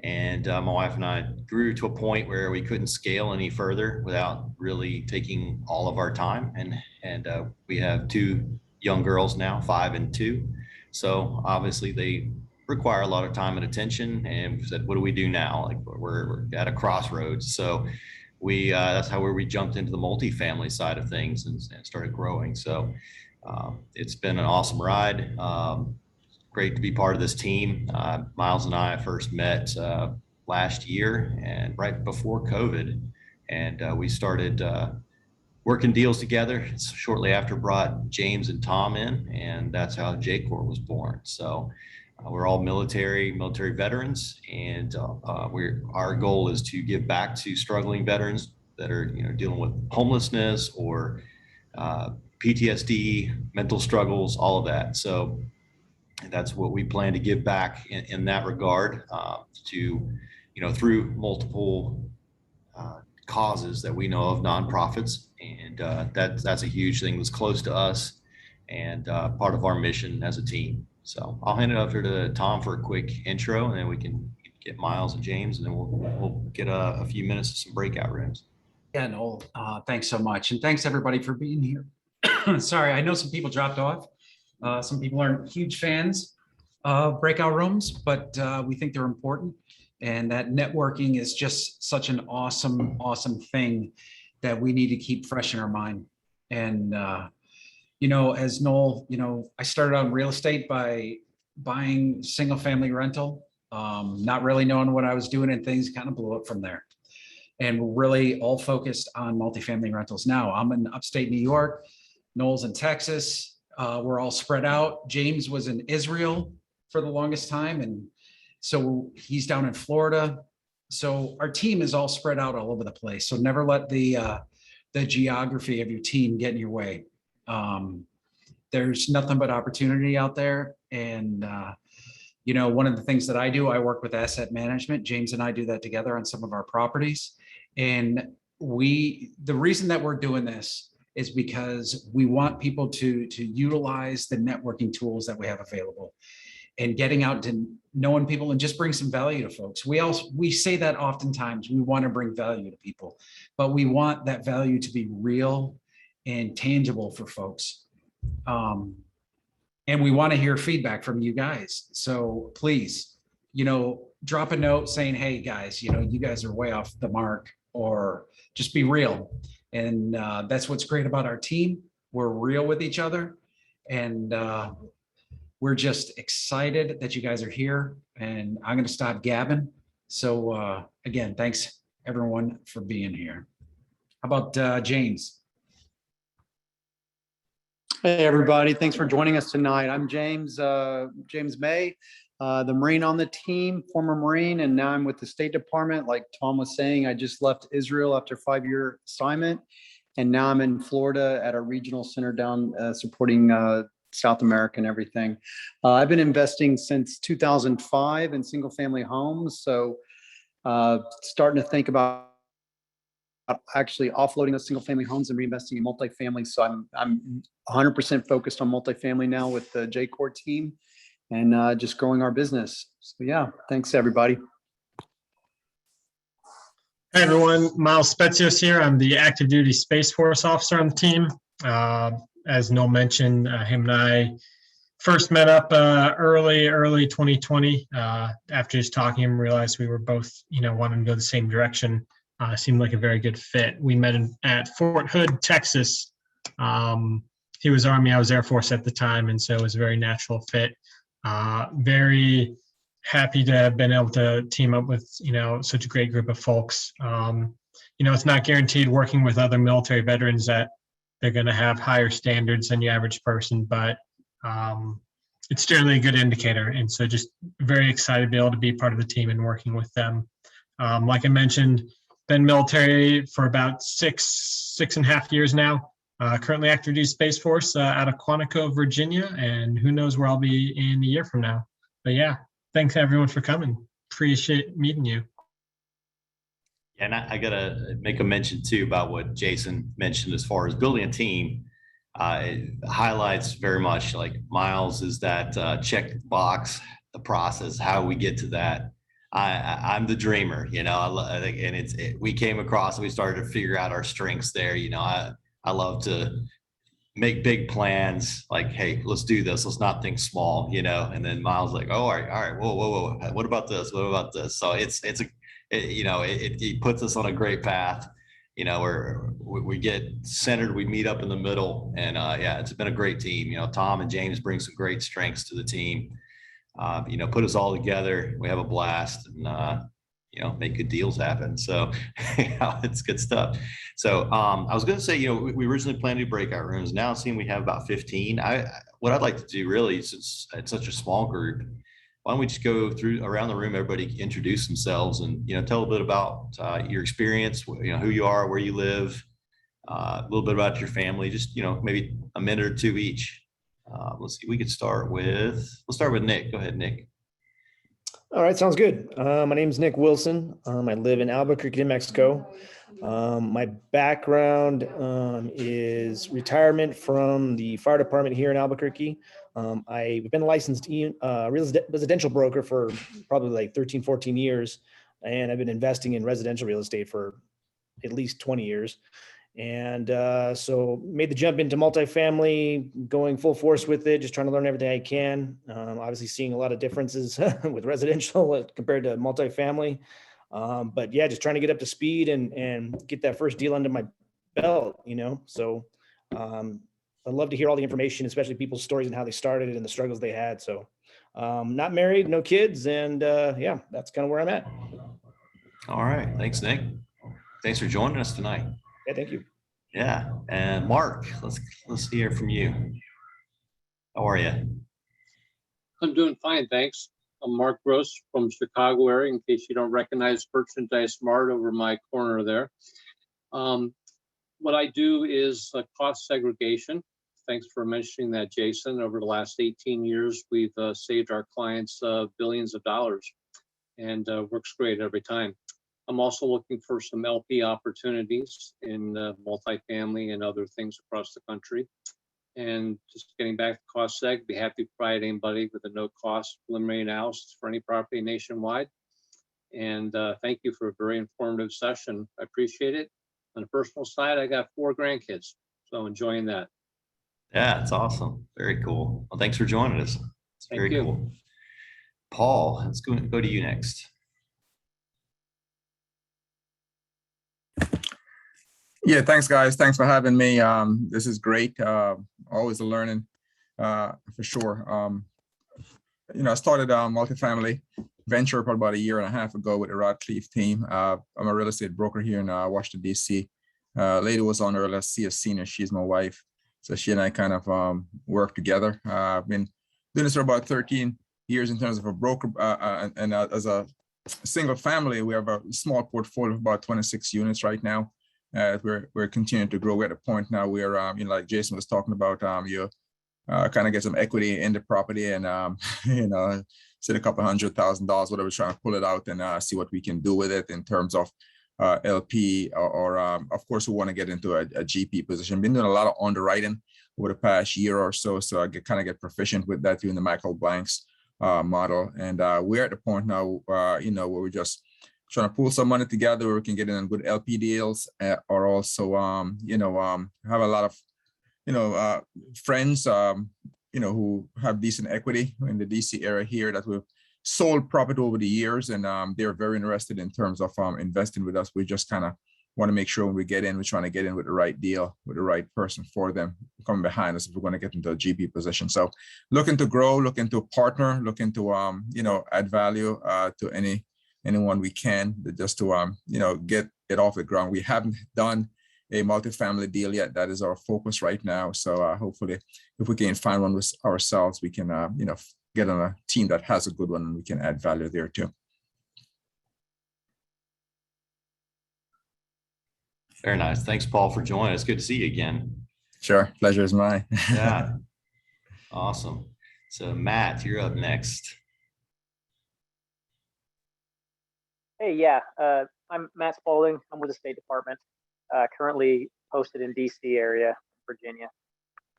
And my wife and I grew to a point where we couldn't scale any further without really taking all of our time. And we have 2 young girls now, 5 and 2. So obviously they require a lot of time and attention. And we said, what do we do now? Like we're at a crossroads. So that's how we jumped into the multifamily side of things and started growing. So it's been an awesome ride. Great to be part of this team. Miles and I first met last year and right before COVID, and we started working deals together. Shortly after, brought James and Tom in, and that's how J-Core was born. So we're all military veterans, and our goal is to give back to struggling veterans that are dealing with homelessness or PTSD, mental struggles, all of that. So that's what we plan to give back in that regard, to through multiple causes that we know of, nonprofits, and that's a huge thing that's close to us and part of our mission as a team. So I'll hand it over to Tom for a quick intro, and then we can get Miles and James, and then we'll get a few minutes of some breakout rooms. Yeah, Noel, thanks so much. And thanks everybody for being here. Sorry, I know some people dropped off. Some people aren't huge fans of breakout rooms, but we think they're important. And that networking is just such an awesome thing that we need to keep fresh in our mind. And, as Noel, I started on real estate by buying single family rental, not really knowing what I was doing, and things kind of blew up from there. And we're really all focused on multifamily rentals now. I'm in upstate New York, Noel's in Texas. We're all spread out. James was in Israel for the longest time, and so he's down in Florida. So our team is all spread out all over the place. So never let the geography of your team get in your way. There's nothing but opportunity out there. And one of the things that I do, I work with asset management. James and I do that together on some of our properties. And the reason that we're doing this is because we want people to utilize the networking tools that we have available and getting out to knowing people and just bring some value to folks. We say that oftentimes, we want to bring value to people, but we want that value to be real and tangible for folks. And we want to hear feedback from you guys. So please, drop a note saying, hey guys, you guys are way off the mark, or just be real. And that's what's great about our team. We're real with each other, and we're just excited that you guys are here. And I'm going to stop gabbing. So again, thanks everyone for being here. How about James? Hey everybody, thanks for joining us tonight. I'm James May, the Marine on the team, former Marine, and now I'm with the State Department. Like Tom was saying, I just left Israel after a 5-year assignment, and now I'm in Florida at a regional center down supporting South America and everything. I've been investing since 2005 in single family homes, so starting to think about actually offloading those single family homes and reinvesting in multifamily. So I'm 100% focused on multifamily now with the J-Core team, and just growing our business. So yeah, thanks everybody. Hi everyone, Miles Spetsios here. I'm the active duty Space Force officer on the team. As Noel mentioned, him and I first met up early 2020. After just talking and realized we were both, wanting to go the same direction. Seemed like a very good fit. We met at Fort Hood, Texas. He was Army, I was Air Force at the time, and so it was a very natural fit. Very happy to have been able to team up with, such a great group of folks. It's not guaranteed working with other military veterans that they're going to have higher standards than the average person, but it's certainly a good indicator. And so just very excited to be able to be part of the team and working with them. Like I mentioned, been military for about six and a half years now. Currently active duty Space Force out of Quantico, Virginia, and who knows where I'll be in a year from now. But yeah, thanks everyone for coming. Appreciate meeting you. And I gotta make a mention too about what Jason mentioned as far as building a team. It highlights very much like Miles is that check box, the process, how we get to that. I'm the dreamer, I think, and we came across and we started to figure out our strengths there. I love to make big plans, like, hey, let's do this. Let's not think small, and then Miles like, oh, all right. Whoa. What about this? What about this? So it puts us on a great path, where we get centered, we meet up in the middle, and it's been a great team. Tom and James bring some great strengths to the team. Put us all together. We have a blast, and make good deals happen. So it's good stuff. So I was going to say, we originally planned to do breakout rooms. Now seeing we have about 15, what I'd like to do really, since it's such a small group, why don't we just go through around the room, everybody introduce themselves and, tell a bit about your experience, who you are, where you live, a little bit about your family, just, maybe a minute or two each. Let's see, we could start with Nick. Go ahead, Nick. All right, sounds good. My name is Nick Wilson. I live in Albuquerque, New Mexico. My background is retirement from the fire department here in Albuquerque. I've been a licensed residential broker for probably like 13, 14 years, and I've been investing in residential real estate for at least 20 years. And so made the jump into multifamily, going full force with it, just trying to learn everything I can. Obviously seeing a lot of differences with residential compared to multifamily. But yeah, just trying to get up to speed and get that first deal under my belt, So I'd love to hear all the information, especially people's stories and how they started and the struggles they had. So not married, no kids. And that's kind of where I'm at. All right. Thanks, Nick. Thanks for joining us tonight. Yeah, thank you. Yeah, and Mark, let's hear from you. How are you? I'm doing fine, thanks. I'm Mark Gross from Chicago area, in case you don't recognize Merchandise Mart over my corner there. What I do is cost segregation. Thanks for mentioning that, Jason. Over the last 18 years, we've saved our clients billions of dollars, and works great every time. I'm also looking for some LP opportunities in multifamily and other things across the country. And just getting back to cost seg, be happy to provide anybody with a no-cost preliminary analysis for any property nationwide. And thank you for a very informative session. I appreciate it. On the personal side, I got 4 grandkids, so enjoying that. Yeah, it's awesome. Very cool. Well, thanks for joining us. It's very cool. Paul, let's go to you next. Yeah, thanks, guys. Thanks for having me. This is great. Always a learning, for sure. I started multifamily venture probably about a year and a half ago with the Radcliffe team. I'm a real estate broker here in Washington, D.C. Lady was on her last CS senior. She's my wife. So she and I kind of work together. I've been doing this for about 13 years in terms of a broker. And as a single family, we have a small portfolio of about 26 units right now. We're continuing to grow. We're at a point now where, like Jason was talking about, you kind of get some equity in the property and, set a couple $100,000, whatever, trying to pull it out and see what we can do with it in terms of LP or of course, we want to get into a GP position. Been doing a lot of underwriting over the past year or so. So I kind of get proficient with that doing the Michael Blanks model. And we're at the point now, where we're just trying to pull some money together where we can get in good LP deals or also, have a lot of, friends, who have decent equity in the DC area here that we've sold property over the years, and they're very interested in terms of investing with us. We just kind of want to make sure when we get in, we're trying to get in with the right deal, with the right person for them coming behind us if we're going to get into a GP position. So looking to grow, looking to partner, looking to add value to anyone we can, just to get it off the ground. We haven't done a multifamily deal yet. That is our focus right now. So hopefully, if we can find one with ourselves, we can get on a team that has a good one, and we can add value there too. Very nice. Thanks, Paul, for joining us. Good to see you again. Sure. Pleasure is mine. Yeah. Awesome. So Matt, you're up next. Hey, yeah. I'm Matt Spaulding. I'm with the State Department, currently posted in DC area, Virginia.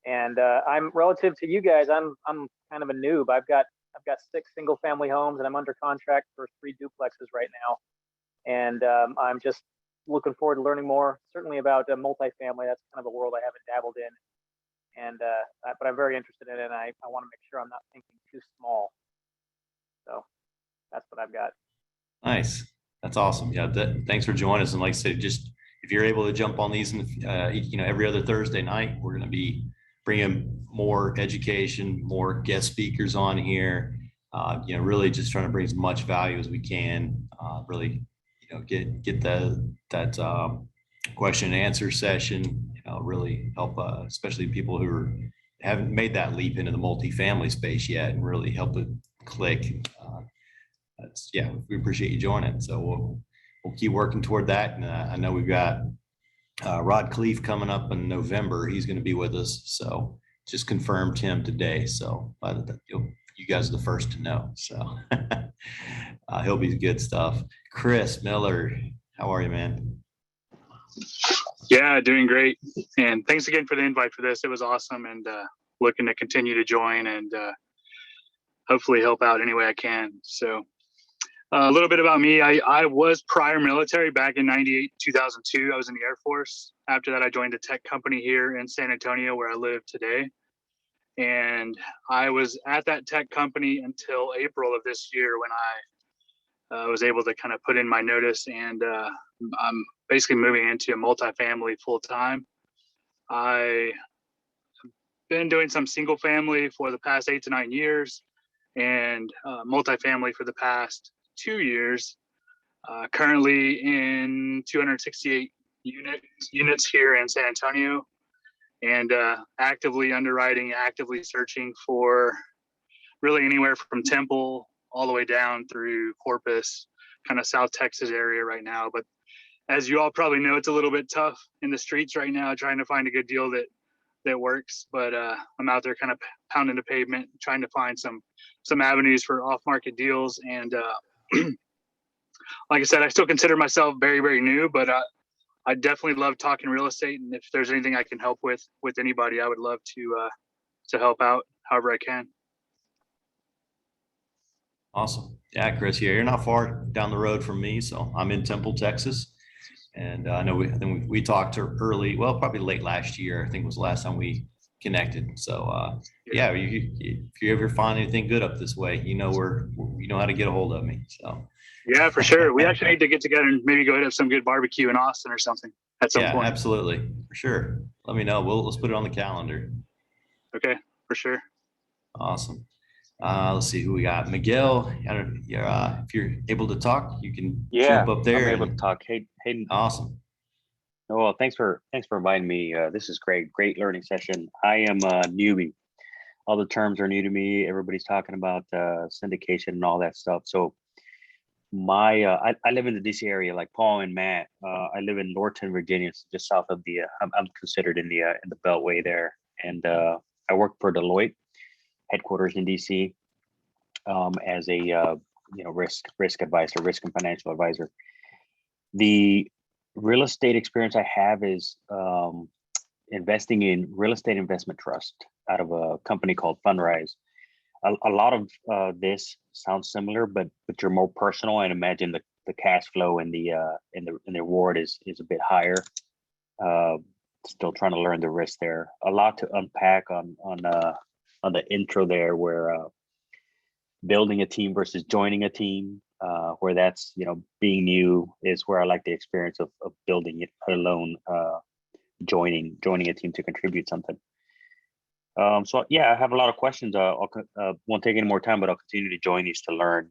And I'm relative to you guys, I'm kind of a noob. I've got 6 single family homes, and I'm under contract for 3 duplexes right now. And I'm just looking forward to learning more, certainly about multifamily. That's kind of a world I haven't dabbled in, and but I'm very interested in it. And I want to make sure I'm not thinking too small. So that's what I've got. Nice. That's awesome. Yeah. Thanks for joining us. And like I said, just if you're able to jump on these, every other Thursday night, we're going to be bringing more education, more guest speakers on here. Really just trying to bring as much value as we can. Really, get that question and answer session. Really help, especially people who haven't made that leap into the multifamily space yet, and really help it click. We appreciate you joining. So we'll keep working toward that. And I know we've got Rod Cleef coming up in November. He's going to be with us. So just confirmed him today. So you guys are the first to know. So he'll be good stuff. Chris Miller, how are you, man? Yeah, doing great. And thanks again for the invite for this. It was awesome, and looking to continue to join and hopefully help out any way I can. So a little bit about me. I was prior military back in 98, 2002. I was in the Air Force. After that, I joined a tech company here in San Antonio where I live today. And I was at that tech company until April of this year when I was able to kind of put in my notice, and I'm basically moving into multifamily full time. I've been doing some single family for the past 8 to 9 years, and multifamily for the past 2 years. Currently in 268 units here in San Antonio, and actively underwriting, actively searching for really anywhere from Temple all the way down through Corpus, kind of South Texas area right now. But as you all probably know, it's a little bit tough in the streets right now, trying to find a good deal that works. But I'm out there kind of pounding the pavement, trying to find some avenues for off-market deals. And like I said, I still consider myself very, very new, but I definitely love talking real estate. And if there's anything I can help with anybody, I would love to help out however I can. Awesome. Yeah, Chris, you're not far down the road from me. So I'm in Temple, Texas. And I know I think we talked probably late last year. I think was the last time we connected. So if you ever find anything good up this way, you know how to get a hold of me. So yeah, for sure. We actually need to get together and maybe go ahead and have some good barbecue in Austin or something at some point. Absolutely. For sure. Let me know. Let's put it on the calendar. Okay, for sure. Awesome. Let's see who we got. Miguel, if you're able to talk, you can jump up there. I'm able to talk. Hey. Awesome. Oh, well, thanks for inviting me. This is great learning session. I am a newbie. All the terms are new to me. Everybody's talking about syndication and all that stuff. So I live in the DC area, like Paul and Matt. I live in Lorton, Virginia, just south of I'm considered in the Beltway there, and I work for Deloitte headquarters in DC as a risk advisor, risk and financial advisor. The real estate experience I have is investing in real estate investment trust out of a company called Fundrise. A lot of this sounds similar, but you're more personal, and imagine the cash flow and the reward is a bit higher. Still trying to learn the risk there. A lot to unpack on the intro there, where building a team versus joining a team, where that's, being new is where I like the experience of building it alone, joining a team to contribute something. So yeah, I I have a lot of questions. Won't take any more time, but I'll continue to join these to learn,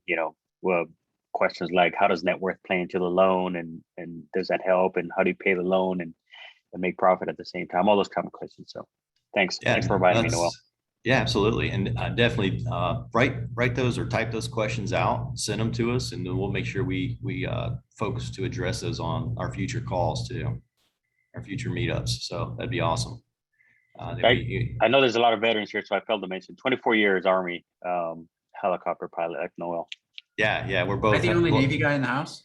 questions like how does net worth play into the loan, and does that help, and how do you pay the loan and make profit at the same time? All those kind of questions. So thanks for inviting me, Noel. Yeah, absolutely. And definitely write those or type those questions out, send them to us, and then we'll make sure we focus to address those on our future calls too, our future meetups. So that'd be awesome. I know there's a lot of veterans here, so I failed to mention 24 years Army helicopter pilot, like Noel. Yeah, we're both. Am I the only Navy guy in the house?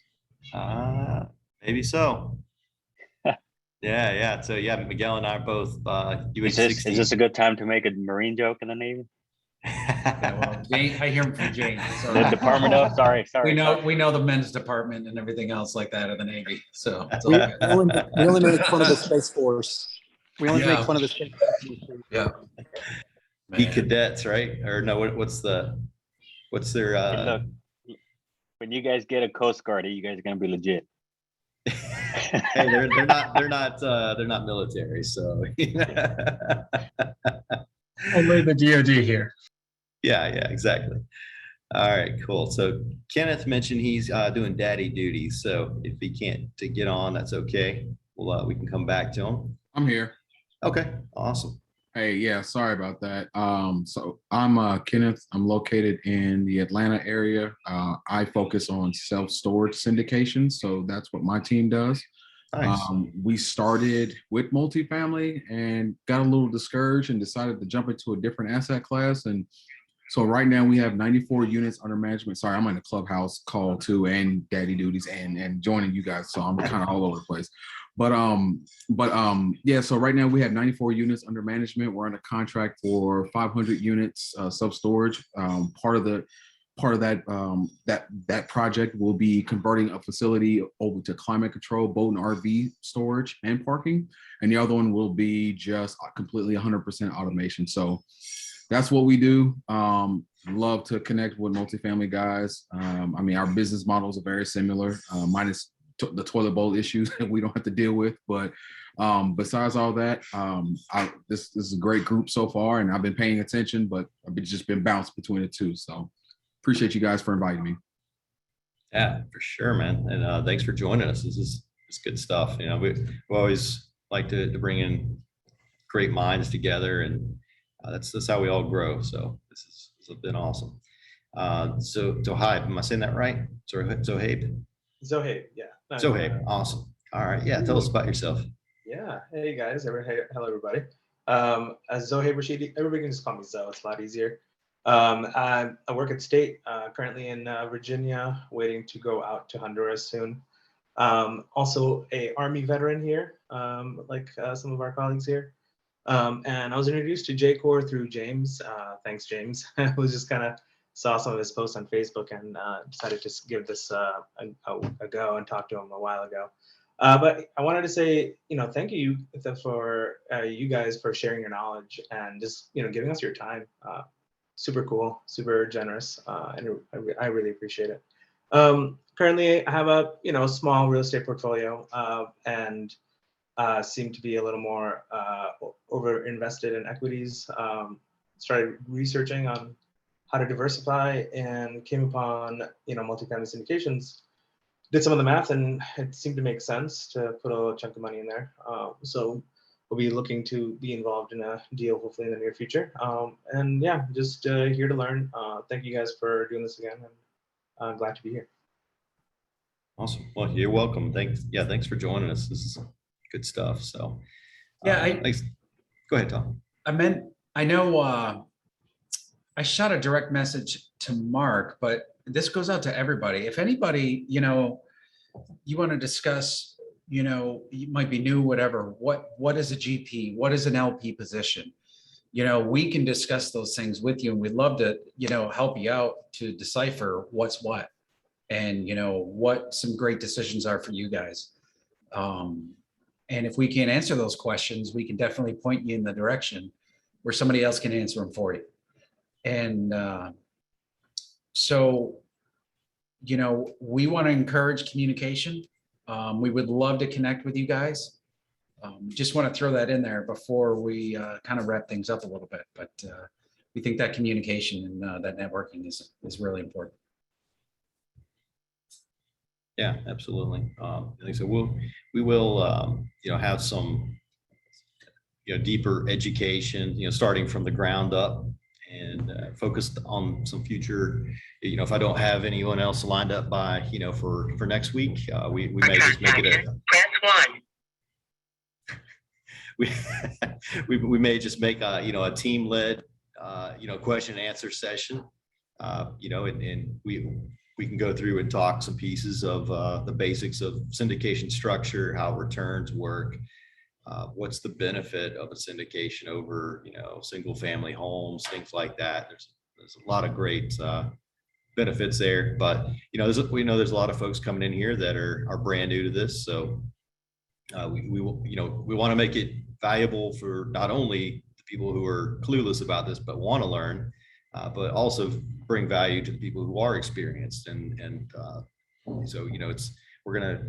Maybe so. Yeah. So yeah, Miguel and I are both Is this a good time to make a Marine joke in the Navy? Yeah, well, Jane, I hear him from Jane. So. The department of sorry. We know the men's department and everything else like that of the Navy. So it's all We good. only make fun of the Space Force. We only make fun of the Space Force. Yeah. Be cadets, right? Or no? What's their? Hey, look, when you guys get a Coast Guard, you guys are gonna be legit. Hey, they're not military, so. Only the DoD here. Yeah, exactly. All right, cool. So Kenneth mentioned he's doing daddy duties. So if he can't to get on, that's okay. We can come back to him. I'm here. Okay, awesome. Hey, yeah, sorry about that. So I'm Kenneth. I'm located in the Atlanta area. I focus on self-storage syndications, so that's what my team does. Nice. We started with multifamily and got a little discouraged and decided to jump into a different asset class. And so right now we have 94 units under management. Sorry, I'm in the clubhouse call too, and daddy duties and joining you guys. So I'm kind of all over the place. But yeah, so right now we have 94 units under management. We're under contract for 500 units self-storage. Part of that project will be converting a facility over to climate control, boat and RV storage and parking. And the other one will be just completely 100% automation. So that's what we do. Love to connect with multifamily guys. I mean, our business models are very similar, minus the toilet bowl issues that we don't have to deal with. But besides all that, this is a great group so far, and I've been paying attention, but I've just been bounced between the two. So appreciate you guys for inviting me. Yeah, for sure, man. And thanks for joining us. It's good stuff. We always like to bring in great minds together, and that's how we all grow. So this has been awesome. So Zohaib, am I saying that right? Zohaib, yeah. Zohaib, awesome. All right, yeah. Tell us about yourself. Yeah. Hey guys. Hello everybody. As Zohaib Rashidi, everybody can just call me Zo. It's a lot easier. I work at State currently in Virginia, waiting to go out to Honduras soon. Also a Army veteran here, like some of our colleagues here. And I was introduced to J-Core through James. Thanks, James. I was just kind of saw some of his posts on Facebook and decided to give this a go and talk to him a while ago. But I wanted to say, thank you for you guys for sharing your knowledge and just, giving us your time. Super cool, super generous, and I really appreciate it. Currently, I have a small real estate portfolio and seem to be a little more over invested in equities. Started researching on how to diversify and came upon multifamily syndications. Did some of the math and it seemed to make sense to put a chunk of money in there. So we'll be looking to be involved in a deal hopefully in the near future. And yeah, just here to learn. Thank you guys for doing this again, and I'm glad to be here. Awesome. Well, you're welcome. Thanks for joining us. This is good stuff. So yeah, thanks. Go ahead, Tom. I know I shot a direct message to Mark, but this goes out to everybody. If anybody, you want to discuss, you might be new, whatever, what is a GP? What is an LP position? We can discuss those things with you, and we'd love to, help you out to decipher what's what and, what some great decisions are for you guys. And if we can't answer those questions, we can definitely point you in the direction where somebody else can answer them for you. And so, you know, we want to encourage communication. We would love to connect with you guys. Just want to throw that in there before we kind of wrap things up a little bit. But we think that communication and that networking is really important. Yeah, absolutely. Like I said, we will you know, have some, you know, deeper education, you know, starting from the ground up, and focused on some future, you know, if I don't have anyone else lined up by, you know, for next week, we may just make it a press one. we may just make a, you know, a team led, you know, question and answer session, you know, and we can go through and talk some pieces of the basics of syndication structure, how returns work, what's the benefit of a syndication over, you know, single family homes, things like that. There's a lot of great benefits there, but you know, we know there's a lot of folks coming in here that are brand new to this, so we will, you know, we want to make it valuable for not only the people who are clueless about this but want to learn, but also bring value to the people who are experienced, and so, you know, we're going to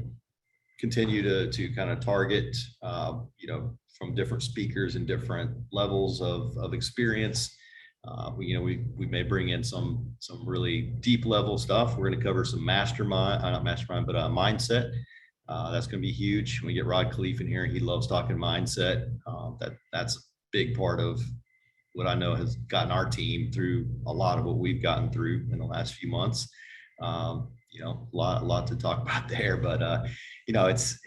continue to kind of target, you know, from different speakers and different levels of experience. You know, we may bring in some really deep level stuff. We're going to cover some mastermind, not mastermind, but mindset. That's going to be huge. When we get Rod Khalifa in here, he loves talking mindset. That's a big part of what I know has gotten our team through a lot of what we've gotten through in the last few months. You know, a lot to talk about there, but you know, it's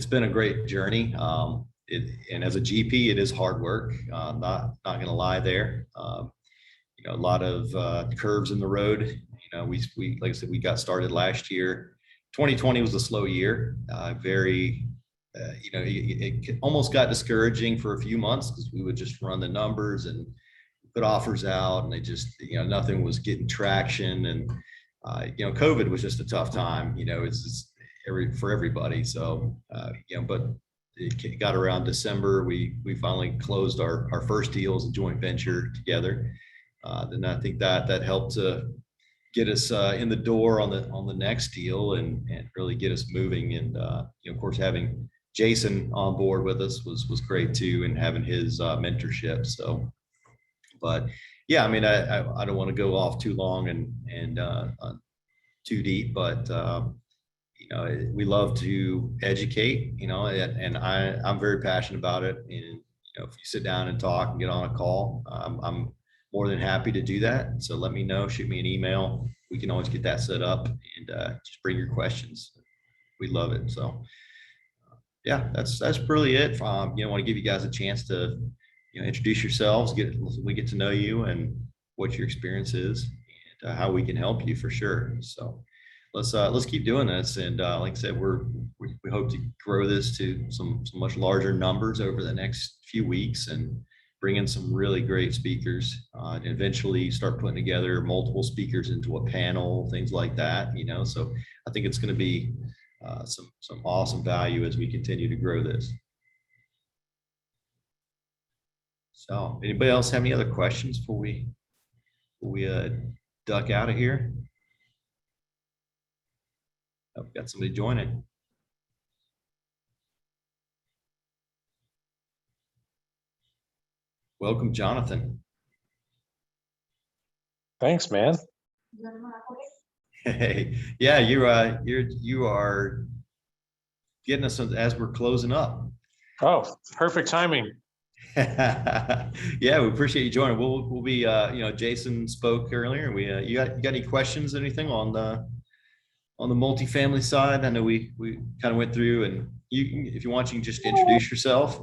been a great journey. And as a GP, it is hard work. Not gonna lie there. You know, a lot of curves in the road. You know, we like I said, we got started last year. 2020 was a slow year. Very, you know, it almost got discouraging for a few months because we would just run the numbers and put offers out, and they just, you know, nothing was getting traction. And you know, COVID was just a tough time. You know, it's for everybody. So you know, but it got around December, we finally closed our first deal as a joint venture together. Then I think that helped to get us in the door on the next deal, and really get us moving. And you know, of course, having Jason on board with us was great too, and having his mentorship. So, but yeah, I mean, I don't want to go off too long and too deep, but you know, we love to educate, you know, and I'm very passionate about it. And you know, if you sit down and talk and get on a call, I'm more than happy to do that. So let me know, shoot me an email. We can always get that set up, and just bring your questions. We love it. So yeah, that's really it. You know, I want to give you guys a chance to, you know, introduce yourselves, we get to know you and what your experience is, and how we can help you for sure. So let's keep doing this. And like I said, we hope to grow this to some much larger numbers over the next few weeks, and bring in some really great speakers, and eventually start putting together multiple speakers into a panel, things like that, you know. So I think it's going to be some awesome value as we continue to grow this. So anybody else have any other questions before we duck out of here? Oh, we've got somebody joining. Welcome, Jonathan. Thanks, man. Hey, yeah, you are getting us as we're closing up. Oh, perfect timing. Yeah, we appreciate you joining. We'll be you know, Jason spoke earlier. We you got any questions, anything on the multifamily side? I know we kind of went through, and if you want, you can just introduce yourself,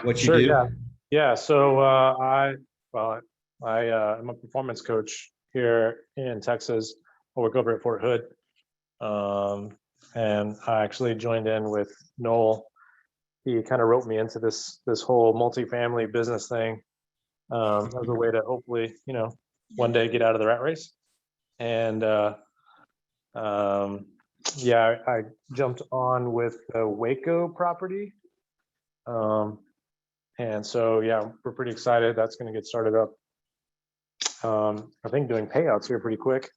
what you Sure, do. Yeah. So I'm a performance coach here in Texas. I work over at Fort Hood, and I actually joined in with Noel. He kind of roped me into this whole multifamily business thing, as a way to hopefully, you know, one day get out of the rat race. And yeah, I jumped on with the Waco property. And so, yeah, we're pretty excited. That's going to get started up I think doing payouts here pretty quick,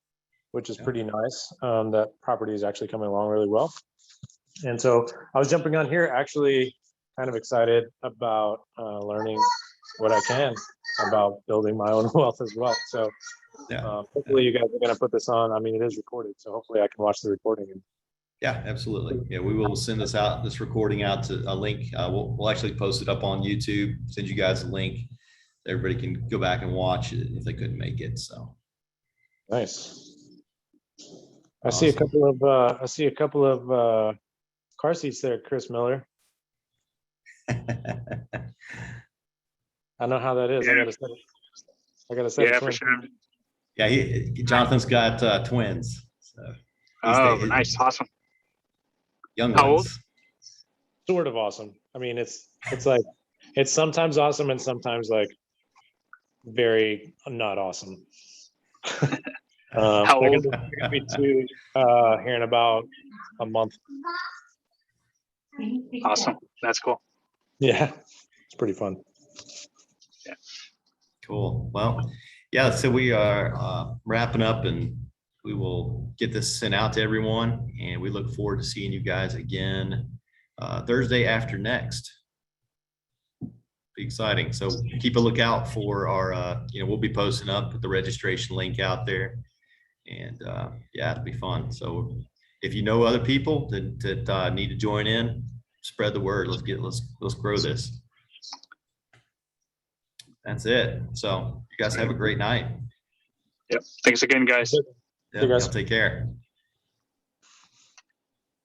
which is pretty nice. That property is actually coming along really well. And so I was jumping on here, actually kind of excited about learning what I can about building my own wealth as well. So hopefully you guys are going to put this on. I mean, it is recorded, so hopefully I can watch the recording. Yeah, absolutely. Yeah, we will send this recording out to a link. We'll actually post it up on YouTube, send you guys a link. Everybody can go back and watch it if they couldn't make it. So nice. I see a couple of car seats there, Chris Miller. I know how that is. I gotta set Yeah, a for twin. sure. Yeah, Jonathan's got twins. So Oh, nice, awesome. Young How old? ones. Sort of awesome. I mean, it's like it's sometimes awesome and sometimes like very not awesome. How they're old? gonna be two here in about a month. Awesome. That's cool. Yeah, it's pretty fun. Yeah. Cool. Well, yeah, so we are wrapping up, and we will get this sent out to everyone, and we look forward to seeing you guys again Thursday after next. Be exciting. So keep a lookout for our, we'll be posting up the registration link out there, and yeah, it'll be fun. So if you know other people that need to join in, spread the word. Let's grow this. That's it. So you guys have a great night. Yep. Thanks again, guys. Yeah, y'all take care.